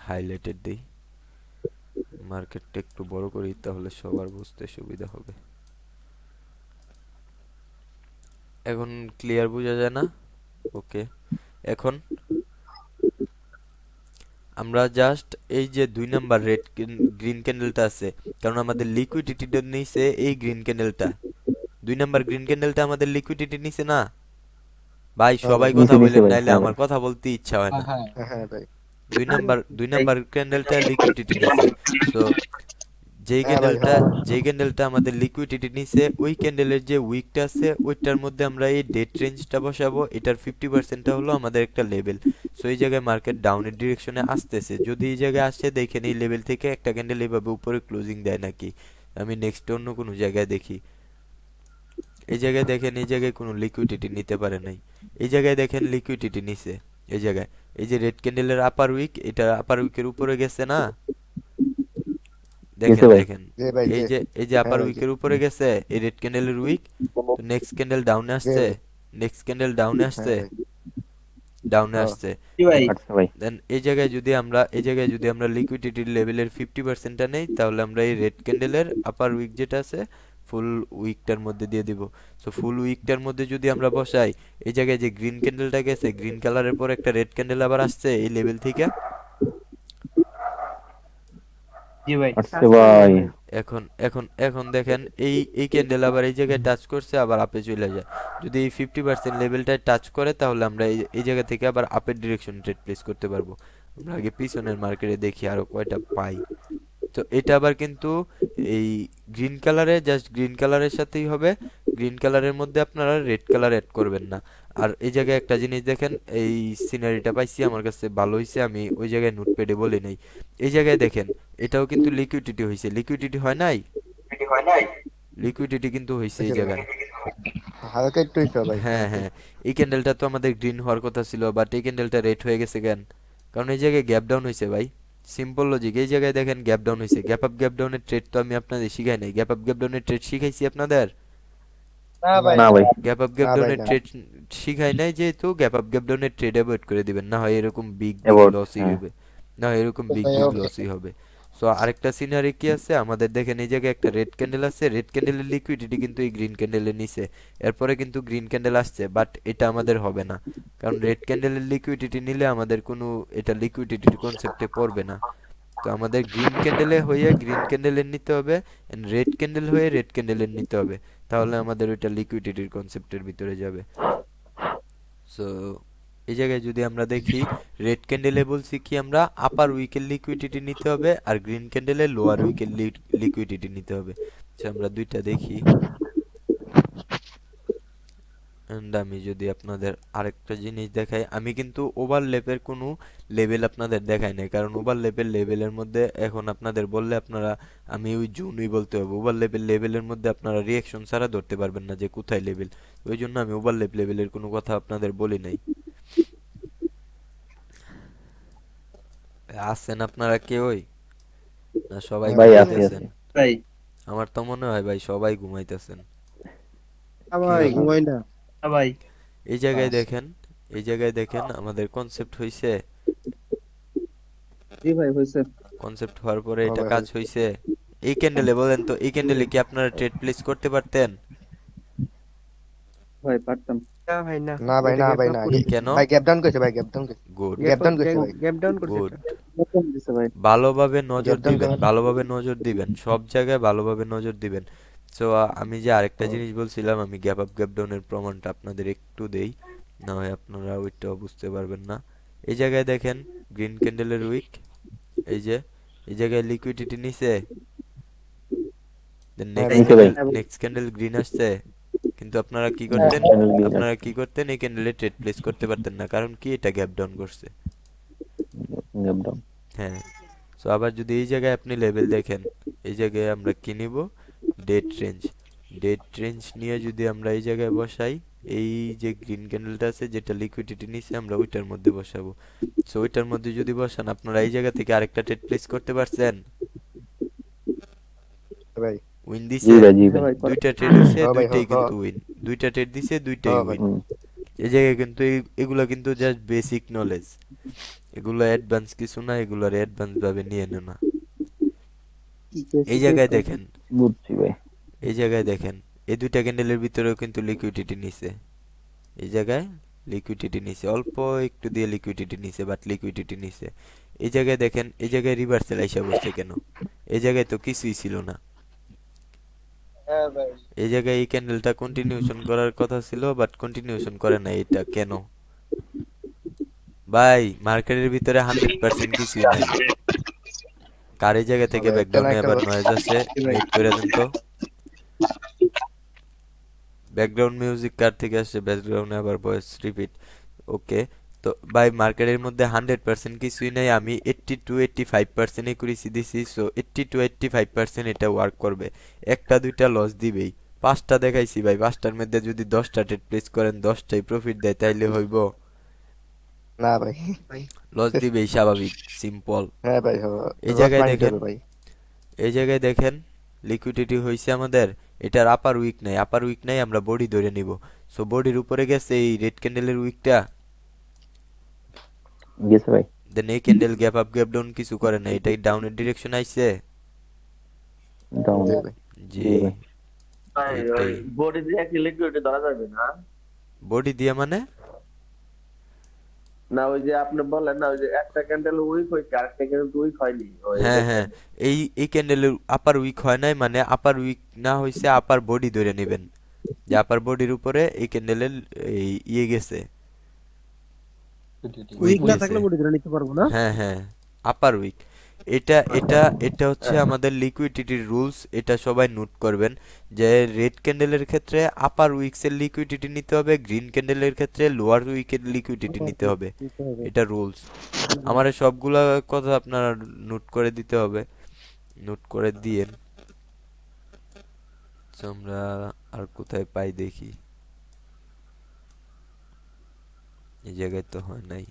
S1: হাইলাইটেড দেই, মার্কেটটা একটু বড় করি, তাহলে সবার বুঝতে সুবিধা হবে। এখন ক্লিয়ার বোঝা যায় না? ওকে, এখন আমরা জাস্ট এই যে 2 নাম্বার গ্রিন ক্যান্ডেলটা আছে, কারণ আমাদের লিকুইডিটিটা নিছে এই গ্রিন ক্যান্ডেলটা, 2 নাম্বার গ্রিন ক্যান্ডেলটা আমাদের লিকুইডিটি নিছে না ভাই? সবাই কথা
S2: নিচে
S1: বলেন,
S2: ভাই,
S1: নাইলে
S2: হ্যাঁ
S1: আমার কথা বলতে ইচ্ছা হয় না।
S8: হ্যাঁ ভাই।
S1: 2 নাম্বার ক্যান্ডেলটা লিকুইডিটি নিছে। সো যেই ক্যান্ডেলটা আমাদের লিকুইডিটি নিছে, ওই ক্যান্ডেলের যে উইকটা আছে ওইটার মধ্যে আমরা এই ডেট রেঞ্জটা বসাবো। এটার 50%টা হলো আমাদের একটা লেভেল। সো এই জায়গায় মার্কেট ডাউনের ডিরেকশনে আসতেছে, যদি এই জায়গায় আসে দেখেন এই লেভেল থেকে একটা ক্যান্ডেল এইভাবে উপরে ক্লোজিং দেয় নাকি। আমি নেক্সট অন্য কোনো জায়গায় দেখি, এই জায়গায় দেখেন এই জায়গায় কোনো লিকুইডিটি নিতে পারে নাই, এই জায়গায় দেখেন লিকুইডিটি নিছে। এই জায়গায় এই যে রেড ক্যান্ডেলের আপার উইক, এটা আপার উইকের উপরে গেছে না, দেখেন এই যে আপার উইকের উপরে গেছে এই রেড ক্যান্ডেলের উইক। তো নেক্সট ক্যান্ডেল ডাউনে আসছে, ডাউনে আসছে।
S2: আচ্ছা ভাই।
S1: দেন এই জায়গায় যদি আমরা লিকুইডিটি লেভেলের 50%টা নেই, তাহলে আমরা এই রেড ক্যান্ডেলের আপার উইক যেটা আছে ফুল উইকটার মধ্যে দিয়ে দিব। সো ফুল উইকটার মধ্যে যদি আমরা বসাই, এই জায়গায় যে গ্রিন ক্যান্ডেলটা গেছে, গ্রিন কালারের পর একটা রেড ক্যান্ডেল আবার আসছে এই লেভেল থেকে।
S2: আচ্ছা ভাই।
S1: এখন দেখেন এই ক্যান্ডেল আবার এই জায়গায় টাচ করছে, আবার আপে চলে যায়। যদি এই 50% লেভেলটায় টাচ করে, তাহলে আমরা এই জায়গা থেকে আবার আপের ডিরেকশন ট্রেড প্লেস করতে পারবো। আমরা আগে পিছনের মার্কেটে দেখি আরো কয়টা পাই। তো এটা আবার কিন্তু এই গ্রিন কালারের সাথেই হবে, গ্রিন কালারের মধ্যে আপনারা রেড কালার অ্যাড করবেন না। আর এই জায়গায় একটা জিনিস দেখেন, এই সিনারিটা পাইছি আমার কাছে ভালো হইছে, আমি ওই জায়গায় নোটপ্যাডে বলি নাই। এই জায়গায় দেখেন এটাও কিন্তু লিকুইডিটি হইছে, লিকুইডিটি হয় নাই, লিকুইডিটি কিন্তু হইছে এই জায়গায়।
S8: হালকা একটু হইছে ভাই।
S1: হ্যাঁ হ্যাঁ, এই ক্যান্ডেলটা তো আমাদের গ্রিন হওয়ার কথা ছিল, বাট এই ক্যান্ডেলটা রেড হয়ে গেছে কেন? কারণ এই জায়গায় গ্যাপ ডাউন হয়েছে ভাই, সিম্পল লজিক। এই জায়গায় দেখেন গ্যাপ ডাউন হয়েছে, গ্যাপ আপ গ্যাপ ডাউনের ট্রেড তো আমি আপনাদের শিখাই নাই। গ্যাপ আপ গ্যাপ ডাউনের ট্রেড শিখাইছি আপনাদের?
S2: না ভাই।
S1: গ্যাপ আপ গ্যাপ
S8: না ভাই,
S1: ডাউনের
S8: না।
S1: ট্রেড শিখাই নাই, যেহেতু গ্যাপ আপ গ্যাপ ডাউনের ট্রেড অ্যাভয়েড করে দিবেন, না হয় এরকম বিগ বিগ
S2: Avoid,
S1: লসই
S2: হ্যাঁ।
S1: হবে, না হয় এরকম বিগ বিগ লসই হবে। সো আরেকটা সিনারি কি আছে আমাদের, দেখেন এই জায়গায় একটা রেড ক্যান্ডেল আছে, রেড ক্যান্ডেলের লিকুইডিটি কিন্তু এই গ্রিন ক্যান্ডেলের নিচে, এরপরে কিন্তু গ্রিন ক্যান্ডেল আসছে, বাট এটা আমাদের হবে না, কারণ রেড ক্যান্ডেলের লিকুইডিটি নিলে আমাদের কোনো, এটা লিকুইডিটির কনসেপ্টে পড়বে না। তো আমাদের গ্রিন ক্যান্ডেলে হয়ে গ্রিন ক্যান্ডেলের নিতে হবে, এন্ড রেড ক্যান্ডেল হয়ে রেড ক্যান্ডেলের নিতে হবে, তাহলে আমাদের ওইটা লিকুইডিটির কনসেপ্টের ভিতরে যাবে। সো এই জায়গায় যদি আমরা দেখি, রেড ক্যান্ডেলে বলছি কি আমরা আপার উইকের লিকুইডিটি নিতে হবে, আর গ্রিন ক্যান্ডেলে লোয়ার উইকের লিকুইডিটি নিতে হবে। সো আমরা দুইটা দেখি, এন্ড আমি যদি আপনাদের আরেকটা জিনিস দেখাই, আমি কিন্তু ওভারল্যাপের কোনো লেভেল আপনাদের দেখাই নাই, কারণ ওভারল্যাপের লেভেলের মধ্যে এখন আপনাদের বললে আপনারা, আমি ওই জুনই বলতে হবে, ওভারল্যাপের লেভেলের মধ্যে আপনারা রিয়াকশন ছাড়া ধরতে পারবেন না যে কোথায় লেভেল, ওই জন্য আমি ওভারল্যাপ লেভেলের কোনো কথা আপনাদের বলি নাই। আছেন আপনারা কেউই না? সবাই
S2: ভাই আছি
S1: ঘুমাইতেছেন?
S5: ভাই
S1: আমার তো মনে হয় ভাই সবাই ঘুমাইতেছেন।
S3: ভাই ঘুমাই না।
S5: ভাই
S1: এই জায়গায় দেখেন, এই জায়গায় দেখেন আমাদের কনসেপ্ট হইছে,
S5: জি ভাই হইছে।
S1: কনসেপ্ট হওয়ার পরে
S8: হ্যাঁ
S1: এটা
S8: ভাই,
S1: কাজ হইছে। এই ক্যান্ডেলে বলেন তো, এই ক্যান্ডেলে কি আপনারা ট্রেড প্লেস করতে পারতেন?
S5: ভাই পারতাম।
S4: না ভাই না,
S8: না ভাই, না ভাই, না।
S1: কেন?
S8: ভাই গ্যাপ ডাউন কইছে, ভাই গ্যাপ ডাউন কইছে।
S1: গুড
S8: গ্যাপ ডাউন কইছে ভাই।
S4: গ্যাপ ডাউন করছে
S1: গুড,
S4: একটা।
S5: পারতাম দিছে ভাই।
S1: ভালোভাবে নজর
S8: গ্যাপ ডাউন
S1: দিবেন,
S8: করা।
S1: ভালোভাবে নজর দিবেন, সব জায়গায় ভালোভাবে নজর দিবেন। সো আমি যে আরেকটা জিনিস বলছিলাম, আমি গ্যাপ আপ গ্যাপ ডাউনের প্রমাণটা আপনাদের একটু দেই, না হয় আপনারা ওইটাও বুঝতে পারবেন না। এই জায়গায় দেখেন গ্রিন ক্যান্ডেলের উইক, এই যে এই জায়গায় লিকুইডিটি নিচে, দেন
S8: হ্যাঁ
S1: নেক্সট
S2: নিচে ভাই।
S1: ক্যান্ডেল, নেক্সট ক্যান্ডেল গ্রিন আসছে, কিন্তু আপনারা কি করতেন,
S2: Candle green
S1: আপনারা কি করতেন, এই ক্যান্ডেলে ট্রেড প্লেস করতে পারতেন না, কারণ কি এটা গ্যাপ ডাউন করছে।
S2: Gap down.
S1: হ্যাঁ, সো আবার যদি এই জায়গায় আপনি লেভেল দেখেন, এই জায়গায় আমরা কি নিব, ডেট রেঞ্জ, ডেট রেঞ্জ নিয়ে যদি আমরা এই জায়গায় বসাই, এই যে গ্রিন ক্যান্ডেলটা আছে যেটা লিকুইডিটি নিচে, আমরা ওইটার মধ্যে বসাবো। সো ওইটার মধ্যে যদি বসান, আপনারা এই জায়গা থেকে আরেকটা ট্রেড প্লেস করতে পারছেন,
S8: ভাই।
S1: উইন
S2: জি
S1: দিছে,
S2: ভাই, জি ভাই।
S1: দুইটা ট্রেড হইছে,
S8: হ্যাঁ ভাই,
S1: দুইটাই
S8: হ্যাঁ,
S1: কিন্তু উইন, দুইটা ট্রেড দিছে, দুইটাই
S8: হ্যাঁ ভাই।
S1: উইন।
S2: হুম।
S1: এই জায়গায় কিন্তু এগুলা কিন্তু জাস্ট বেসিক নলেজ, এগুলো অ্যাডভান্স কিছু না, এগুলোর অ্যাডভান্স ভাবে নিয়ে নেও না। এই জায়গায় দেখেন,
S2: বুঝছি ভাই।
S1: এই জায়গায় দেখেন, এই দুইটা ক্যান্ডেলের ভিতরেও কিন্তু লিকুইডিটি নিছে, এই জায়গায় লিকুইডিটি নিছে, অল্প একটু দিয়ে লিকুইডিটি নিছে, বাট লিকুইডিটি নিছে। এই জায়গায় দেখেন, এই জায়গায় রিভার্সাল আইসা বসছে কেন? এই জায়গায় তো কিছুই ছিল না, এই জায়গায় এই ক্যান্ডেলটা কন্টিনিউশন করার কথা ছিল, বাট কন্টিনিউশন করে না, এটা কেন ভাই? মার্কেটের ভিতরে 100% কিছুই নাই। কার এই জায়গা থেকে
S8: ভাই, একটা না
S1: ব্যাকগ্রাউন্ডে
S8: একটা
S1: আবার নয়েজ আছে, মিউট করে দেন তো। ব্যাকগ্রাউন্ড মিউজিক কার থেকে আসছে, ব্যাকগ্রাউন্ডে আবার ভয়েস রিপিট। ওকে, তো ভাই মার্কেটের মধ্যে 100% কিছুই নাই, আমি 80 to 85% করেছি দিছি। সো 80 to 85% এটা ওয়ার্ক করবে, একটা দুইটা লস দিবেই। পাঁচটা দেখাইছি ভাই, পাঁচটার মধ্যে যদি 10টা ট্রেড প্লেস করেন, 10টাই প্রফিট দেয়, তাইলে হইব?
S8: না ভাই।
S1: লস দিবেই, স্বাভাবিক, সিম্পল।
S8: হ্যাঁ ভাই, হ্যাঁ।
S1: এই জায়গায়
S8: লস মাইন্ড
S1: দেখেন,
S8: হবে ভাই।
S1: এই জায়গায় দেখেন লিকুইডিটি হইছে আমাদের, এটার আপার উইক নাই, আপার উইক নাই, আমরা বডি ধরে নিব। সো বডির উপরে গেছে এই রেড ক্যান্ডেলের উইকটা,
S2: গেছে ভাই।
S1: দেন এই candle gap up gap down কিছু করে না, এটাই ডাউনের ডিরেকশন আইছে।
S2: Down.
S8: জি ভাই।
S1: জি,
S2: জি ভাই।
S1: এটাই।
S6: বডি দিয়ে কি লিকুইড ধরা যাবে না?
S1: বডি দিয়ে মানে?
S6: না ওই যে আপনি বললেন না, ওই যে একটা ক্যান্ডেল উইক হয়েছে, আরেকটা ক্যান্ডেল উইক হয়নি।
S1: হ্যাঁ হ্যাঁ, এই ক্যান্ডেলের আপার উইক হয় নাই, মানে আপার উইক না হইছে, আপার বডি ধরে নেবেন, যে আপার বডির উপরে এই ক্যান্ডেলের এই ইয়ে গেছে,
S3: উইক না
S1: গেছে।
S3: থাকলে বডি ধরে নিতে পারবো না।
S1: হ্যাঁ হ্যাঁ, আপার উইক। এটা এটা এটা হচ্ছে আমাদের লিকুইডিটির রুলস, এটা সবাই নোট করবেন যে রেড ক্যান্ডেলের ক্ষেত্রে আপার উইক্সের লিকুইডিটি নিতে হবে, গ্রিন ক্যান্ডেলের ক্ষেত্রে লোয়ার উইকের লিকুইডিটি নিতে হবে, এটা রুলস। আমার এই সবগুলা কথা আপনারা নোট করে দিতে হবে, নোট করে দিয়েন। তো আমরা আর কোথায় পাই দেখি, এই জায়গায় তো হয় নাই,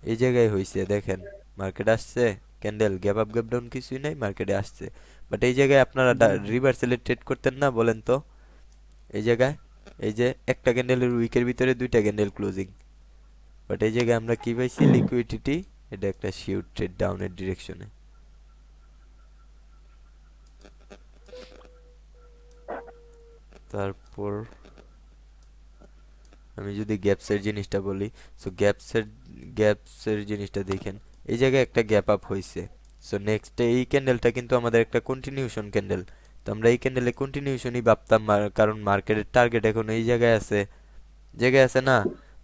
S1: এই জায়গায় হইছে দেখেন, মার্কেট আসছে, candle gap up gap down কিছুই নাই, মার্কেটে আসছে। বাট এই জায়গায় আপনারা রিভার্সালে ট্রেড করতেন না বলেন তো? এই জায়গায় এই যে একটা ক্যান্ডেলের উইকের ভিতরে দুইটা ক্যান্ডেল ক্লোজিং, বাট এই জায়গায় আমরা কি পাইছি? লিকুইডিটি, এটা একটা শিউট ট্রেড ডাউনের ডিরেকশনে। তারপর আমি যদি গ্যাপসের জিনিসটা বলি, সো গ্যাপসের জিনিসটা দেখেন, এই জায়গায় একটা গ্যাপ আপ হইছে। সো নেক্সট এই ক্যান্ডেলটা কিন্তু আমাদের একটা কন্টিনিউশন ক্যান্ডেল, তো আমরা এই ক্যান্ডেলে কন্টিনিউশনই ভাবতাম, কারণ মার্কেটের টার্গেট এখন এই জায়গায় আছে না।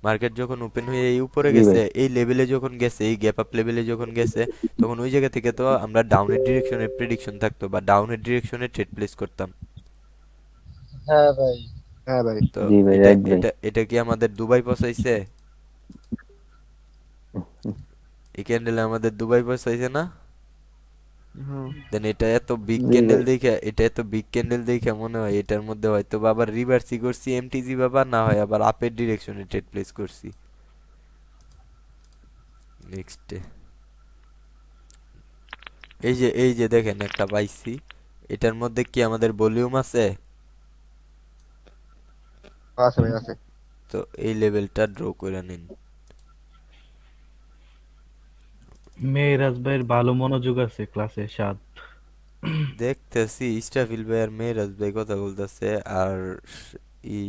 S1: মার্কেট যখন ওপেন হয়ে এই উপরে
S2: জি
S1: গেছে,
S2: ভাই।
S1: এই লেভেলে যখন গেছে, এই গ্যাপ আপ লেভেলে যখন গেছে, তখন ওই জায়গা থেকে তো আমরা ডাউনের ডিরেকশনে প্রেডিকশন থাকতো বা ডাউনের ডিরেকশনে ট্রেড প্লেস করতাম।
S7: হ্যাঁ ভাই।
S8: হ্যাঁ ভাই।
S1: তো
S2: জি ভাই,
S1: এটা
S2: রাইট ভাই।
S1: এটা এটা কি আমাদের দুবাই পৌঁছাইছে? এই ক্যান্ডেল আমাদের দুবাই পৌঁছাইছে না? দেন এটা এত বিগ
S2: জি
S1: ক্যান্ডেল
S2: ভাই।
S1: দেখে, এটা এত বিগ ক্যান্ডেল দেখে মনে হয় এটার মধ্যে হয়তো বা আবার রিভার্সই করছি এমটিজি বাবা, না হয় আবার আপের ডিরেকশনে ট্রেড প্লেস করছি। নেক্সট এই যে দেখেন একটা পাইছি, এটার মধ্যে কি আমাদের ভলিউম আছে?
S8: আছে ভাই আছে।
S1: তো এই লেভেলটা ড্র করে নিন।
S9: মেয়েরাজ ভাইয়ের ভালো মনোযোগ আছে ক্লাসে, স্বাদ।
S1: দেখতেছি ইস্টাফিল ভাই আর মেহরাজ ভাই কথা বলতেছে, আর ই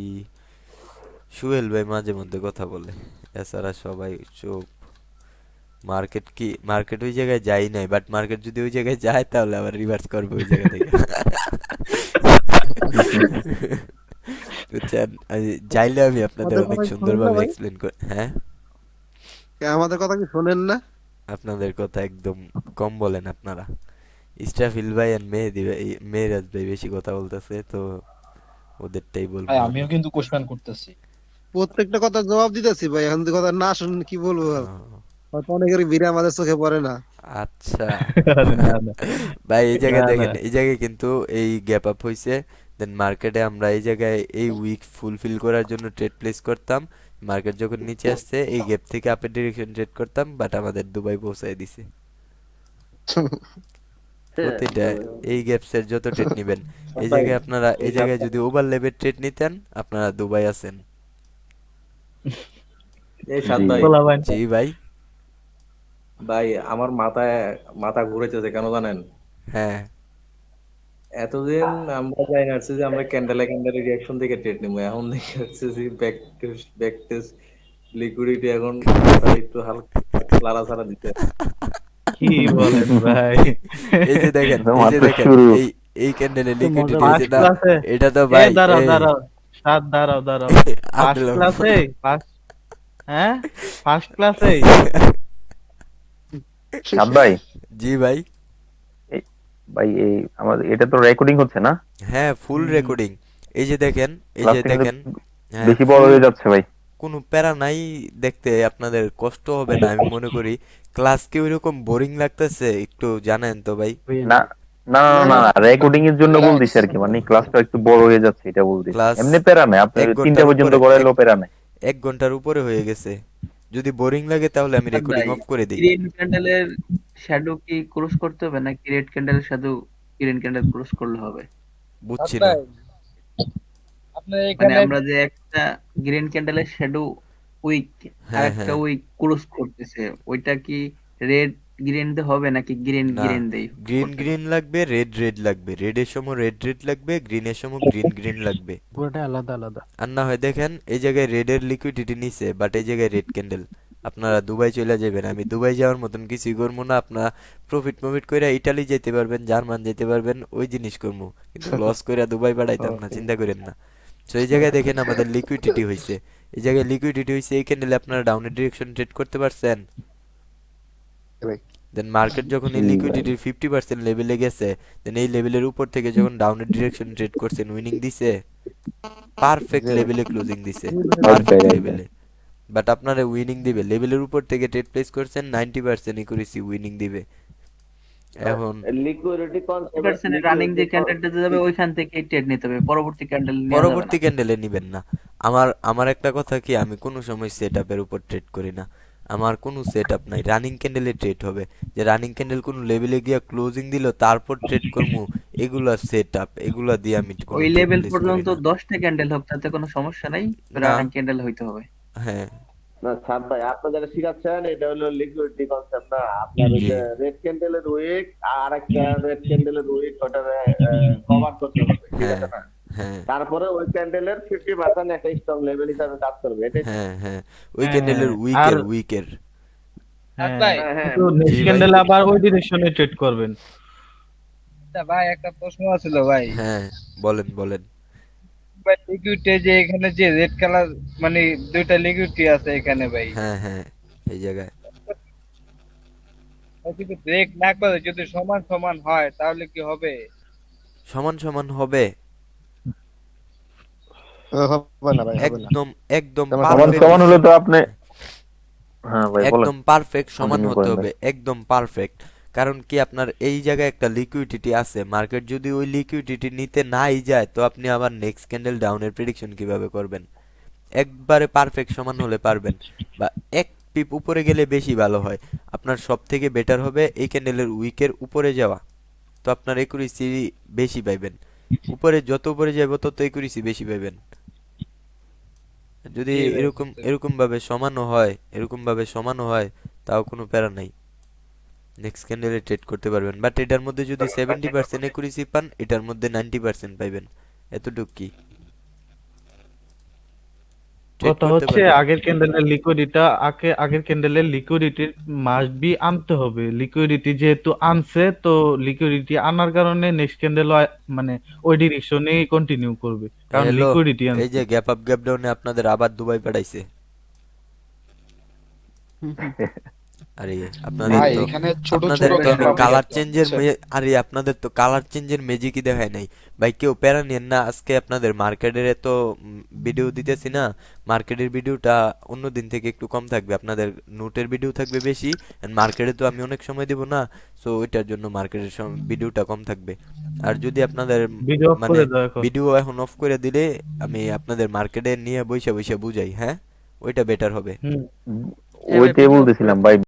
S1: সুহেল ভাই মাঝে মধ্যে কথা বলে, এছাড়া সবাই চুপ। মার্কেট ওই জায়গায় যাই নাই, বাট মার্কেট যদি ওই জায়গায় যায় তাহলে আবার রিভার্স করবে ওই জায়গা থেকে। বুঝছেন? যাইলে আমি আপনাদের
S3: আমাদের
S1: অনেক
S3: কথা কি শোনেন না
S1: সুন্দরভাবে
S3: ভাই?
S1: এক্সপ্লেন করে, হ্যাঁ
S3: আমাদের কথা কি শোনেন না?
S1: আপনাদের কথা একদম কম বলেন আপনারা। ইস্টাফিল ভাই আর মেহরাজ ভাই বেশি কথা বলতেছে, তো ওদেরটাই বলবো
S7: ভাই
S1: আমি।
S7: আমিও কিন্তু কোশ্চেন করতেছি।
S3: প্রত্যেকটা কথা জবাব দিতেছি ভাই, এখন যদি কথা না শুনেন কি বলবো?
S1: ও,
S3: হয়তো অনেকের ভিড়ে আমাদের চোখে পড়ে না।
S1: আচ্ছা।
S9: আরে না না
S1: ভাই এই জায়গায়
S9: না না,
S1: দেখেন, এই জায়গায় কিন্তু এই গ্যাপ আপ হইছে, দেন মার্কেটে আমরা এই জায়গায় এই উইক ফুলফিল করার জন্য ট্রেড প্লেস করতাম। মার্কেট যখন নিচে আসছে এই গ্যাপ থেকে আপের ডিরেকশন ট্রেড করতাম, বাট আমাদের দুবাই পৌঁছায় দিছে। প্রতিটা এই গ্যাপসের যত ট্রেড নিবেন, এই
S5: ভাই
S1: জায়গায় আপনারা
S5: এই
S1: এই জায়গায় যদি ওভার লেভেল ট্রেড নিতেন, আপনারা দুবাই আছেন।
S5: সাত
S2: জি
S5: ভাই
S9: বলা ভাই।
S1: জি ভাই।
S5: ভাই আমার মাথা ঘুরেছে কেন জানেন?
S1: হ্যাঁ
S5: এতদিন আমরা যাই না যে আমরা ক্যান্ডেলে রিয়াকশন থেকে ট্রেড নিবো, এখন দেখে হচ্ছে যে ব্যাক টেস্ট লিকুইডিটি এখন মাথাটা একটু হালকা লাড়াচাড়া দিতে।
S9: কি বলেন ভাই?
S1: এই যে দেখেন,
S2: একদম
S1: এই যে
S2: মাত্র
S1: দেখেন,
S2: শুরু।
S1: এই ক্যান্ডেলের
S4: তো মজা
S1: লিকুইডিটি হয়েছে
S9: ফার্স্ট
S1: না,
S9: ক্লাসে,
S1: এটা তো
S9: এ
S1: ভাই
S9: দাঁড়াও
S1: এই
S9: দাঁড়াও, স্যার দাঁড়াও দাঁড়াও, ফার্স্ট
S1: আটলো।
S9: ক্লাসে, হ্যাঁ ফার্স্ট ক্লাসে
S2: সাদ ভাই,
S1: জি ভাই।
S2: এই- ভাই এই আমাদের এটা তো রেকর্ডিং হচ্ছে না?
S1: হ্যাঁ ফুল রেকর্ডিং। এই যে দেখেন, এই
S2: ক্লাস
S1: যে
S2: থেকে
S1: দেখেন, হ্যাঁ
S2: বেশি বড়
S1: ফুল,
S2: হয়ে যাচ্ছে ভাই।
S1: কোনো প্যারা নাই, দেখতে আপনাদের কষ্ট হবে না আমি মনে করি। ক্লাস কি ওইরকম বোরিং লাগতেছে একটু জানেন তো ভাই?
S2: না না না
S3: না
S2: না
S3: না,
S2: না, রেকর্ডিং এর জন্য বলতেছি আর কি, মানে ক্লাসটা একটু বড় হয়ে যাচ্ছে এটা বলতেছি,
S1: ক্লাস
S2: এমনি প্যারা নাই, আপনার
S1: এক
S2: 3টা
S1: ঘন্টার
S2: পর্যন্ত
S1: উপরে,
S2: করাইলেও প্যারা নাই।
S1: এক ঘন্টার উপরে হয়ে গেছে। যদি বোরিং লাগে তাহলে আমি রেকর্ডিং
S11: ভাই
S1: অফ করে দিই।
S11: গ্রিন ক্যান্ডেলের শ্যাডো কি ক্রস করতে হবে নাকি রেড ক্যান্ডেলের শ্যাডো গ্রিন ক্যান্ডেল ক্রস করলে হবে?
S1: বুঝছি না।
S7: আপনার
S11: মানে
S7: এখানে
S11: আমরা যে একটা গ্রিন ক্যান্ডেলের শ্যাডো উইক আর
S1: হ্যাঁ
S11: একটা
S1: হ্যাঁ,
S11: উইক ক্রস করতেছে, ওইটা কি রেড গ্রিন দিয়ে হবে নাকি গ্রিন
S1: না
S11: গ্রিন দিয়ে
S1: গ্রিন
S11: করতে
S1: গ্রিন লাগবে, রেড লাগবে, রেডের সময় রেড লাগবে, গ্রিনের সময় গ্রিন লাগবে।
S4: পুরোটা আলাদা আলাদা।
S1: আর না হয় দেখেন এই জায়গায় রেডের লিকুইডিটি নিছে, বাট এই জায়গায় রেড ক্যান্ডেল। আপনারা দুবাই চলে যাবেন, আমি দুবাই যাওয়ার মতন কিছুই করবো না। আপনারা প্রফিট কইরা ইটালি যেতে পারবেন, জার্মান যেতে পারবেন, ওই জিনিস করবো, কিন্তু লস কইরা দুবাই বাড়াইতাম না, চিন্তা করেন না। তো এই জায়গায় দেখেন আমাদের লিকুইডিটি হইছে, এই জায়গায় লিকুইডিটি হইছে, এই ক্যান্ডেলে আপনারা ডাউনের ডিরেকশন ট্রেড করতে পারছেন?
S8: ভাই
S1: দেন মার্কেট যখন এই
S2: জি ভাই।
S1: লিকুইডিটির 50% লেভেলে গেছে, দেন এই লেভেলের উপর থেকে যখন ডাউনের ডিরেকশন ট্রেড করছেন, উইনিং দিছে, পারফেক্ট
S8: জি ভাই।
S1: লেভেলে ক্লোজিং দিছে,
S2: একদম
S1: পারফেক্ট
S2: একদম
S1: লেভেলে। বাট আপনারা উইনিং দিবে, লেভেলের উপর থেকে ট্রেড প্লেস করছেন, 90% ইকুইরিসি উইনিং দিবে। এখন
S6: লিকুইডিটি কনসেপ্ট,
S11: 50% রানিং যে ক্যান্ডেলটা যাবে ওইখান থেকে ট্রেড নিতে হবে, পরবর্তী ক্যান্ডেল নেওয়া যাবে
S1: পরবর্তী
S11: না।
S1: ক্যান্ডেলে নিবেন না। আমার একটা কথা কি, আমি কোনো সময় সেটআপের উপর ট্রেড করি না। আমার কোনো সেটআপ নাই, রানিং ক্যান্ডেলে ট্রেড হবে। যে রানিং ক্যান্ডেল কোন লেভেলে গিয়া ক্লোজিং দিল তারপর ট্রেড করবো, এগুলা সেটআপ, এগুলা দিয়ে আমি কোনো
S11: ওই
S1: ট্রেড
S11: লেভেল
S1: প্লেস করি
S11: পর্যন্ত
S1: না।
S11: 10টা ক্যান্ডেল হোক তাতে কোনো সমস্যা নাই,
S1: না,
S11: রানিং ক্যান্ডেল হইতে হবে।
S1: হ্যাঁ,
S6: না সাদ ভাই, আপনি যেটা শিখাচ্ছেন এটা হলো লিকুইডিটি কনসেপ্ট না। আপনার ওই
S1: জি,
S6: যে রেড ক্যান্ডেলের উইক আর একটা রেড ক্যান্ডেলের উইক ওটা কভার করতে হবে, ঠিক
S1: হ্যাঁ,
S6: আছে না?
S1: হ্যাঁ,
S6: তারপরে ওই ক্যান্ডেলের 50% একটা স্ট্রং লেভেল হিসাবে কাজ করবে, এটাই তো?
S1: হ্যাঁ, হ্যাঁ, ওই
S9: হ্যাঁ
S1: ক্যান্ডেলের
S9: আর
S1: উইকের।
S9: হ্যাঁ,
S6: হ্যাঁ হ্যাঁ
S9: কিন্তু
S1: জি
S9: নেক্সট
S1: ভাই,
S9: ক্যান্ডেল আবার ওই ডিরেকশনে ট্রেড করবেন।
S12: ভাই একটা প্রশ্ন আছিল ভাই।
S1: হ্যাঁ, বলেন বলেন।
S12: ভাই লিকুইডে যে এখানে যে রেড কালার মানে দুইটা লিকুইডি আছে এখানে ভাই,
S1: হ্যাঁ, হ্যাঁ, এই জায়গায়
S12: যদি ব্রেক না করে যদি সমান সমান হয় তাহলে কি হবে?
S1: সমান সমান হবে,
S8: হবে না ভাই, হবে না।
S1: একদম একদম
S8: তেমন
S2: সমান
S1: পারফেক্ট,
S2: সমান হলে তো আপনি, হ্যাঁ ভাই বলেন,
S1: একদম পারফেক্ট সমান
S2: কন্টিনিউ
S1: হতে
S2: করেন ভাই।
S1: হবে, একদম পারফেক্ট। কারণ কি, আপনার এই জায়গায় একটা লিকুইডিটি আছে, মার্কেট যদি ওই লিকুইডিটি নিতে নাই যায়, তো আপনি আবার নেক্সট ক্যান্ডেল ডাউনের প্রেডিকশন কিভাবে করবেন? একবারে পারফেক্ট সমান হলে পারবেন, বা এক পিপ উপরে গেলে বেশি ভালো হয়। আপনার সব থেকে বেটার হবে এই ক্যান্ডেলের উইকের উপরে যাওয়া, তো আপনার একুরেসি বেশি পাইবেন। উপরে যত উপরে যাবো তত একুরেসি বেশি পাইবেন। যদি
S12: জি ভাই
S1: এরকম
S12: বুঝতে
S1: এরকম ভাবে সমানও হয়, তাও কোনো প্যারা নাই, নেক্সট ক্যান্ডেলে ট্রেড করতে পারবেন। বাট এটার মধ্যে যদি 70% একুরেসি পান, এটার মধ্যে 90% পাইবেন, এতটুক কি ট্রেড
S9: কথা
S1: করতে
S9: হচ্ছে
S1: পারবেন।
S9: আগের ক্যান্ডেলের লিকুইডিটি মাস্ট বি আনতে হবে। লিকুইডিটি যেহেতু আনছে, তো লিকুইডিটি আনার কারণে নেক্সট ক্যান্ডেল মানে ওই ডিরেকশনেই কন্টিনিউ করবে, কারণ
S1: হ্যালো,
S9: লিকুইডিটি
S1: এই
S9: আনছে।
S1: যে গ্যাপ আপ গ্যাপ ডাউনে আপনাদের আবার দুবাই পাঠাইছে। আরে আপনাদের
S7: ভাই
S1: তো
S7: এখানে ছোট
S1: আপনাদের
S7: ছোট
S1: তো
S7: গ্যাপ
S1: আমি
S7: আপ
S1: কালার
S7: দেখলাম
S1: চেঞ্জের
S7: বুঝছেন।
S1: আরে আপনাদের তো কালার চেঞ্জের ম্যাজিকই দেখায় নাই। ভাই কেউ প্যারা নিয়েন না, আজকে আপনাদের মার্কেটের এত ভিডিও দিতেছি না, মার্কেটের ভিডিওটা অন্য দিন থেকে একটু কম থাকবে, আপনাদের নোটের ভিডিও থাকবে বেশি, মার্কেটে তো আমি অনেক সময় দিব না, সো ওইটার জন্য মার্কেটের ভিডিওটা কম থাকবে। আর যদি আপনাদের
S9: ভিডিও অফ
S1: মানে
S9: করে দাও এখন।
S1: ভিডিও এখন অফ করে দিলে আমি আপনাদের মার্কেটে নিয়ে বইসা বইসা বুঝাই, হ্যাঁ, ওইটা বেটার হবে।
S9: হুম।
S2: ওইটাই বলতেছিলাম ভাই।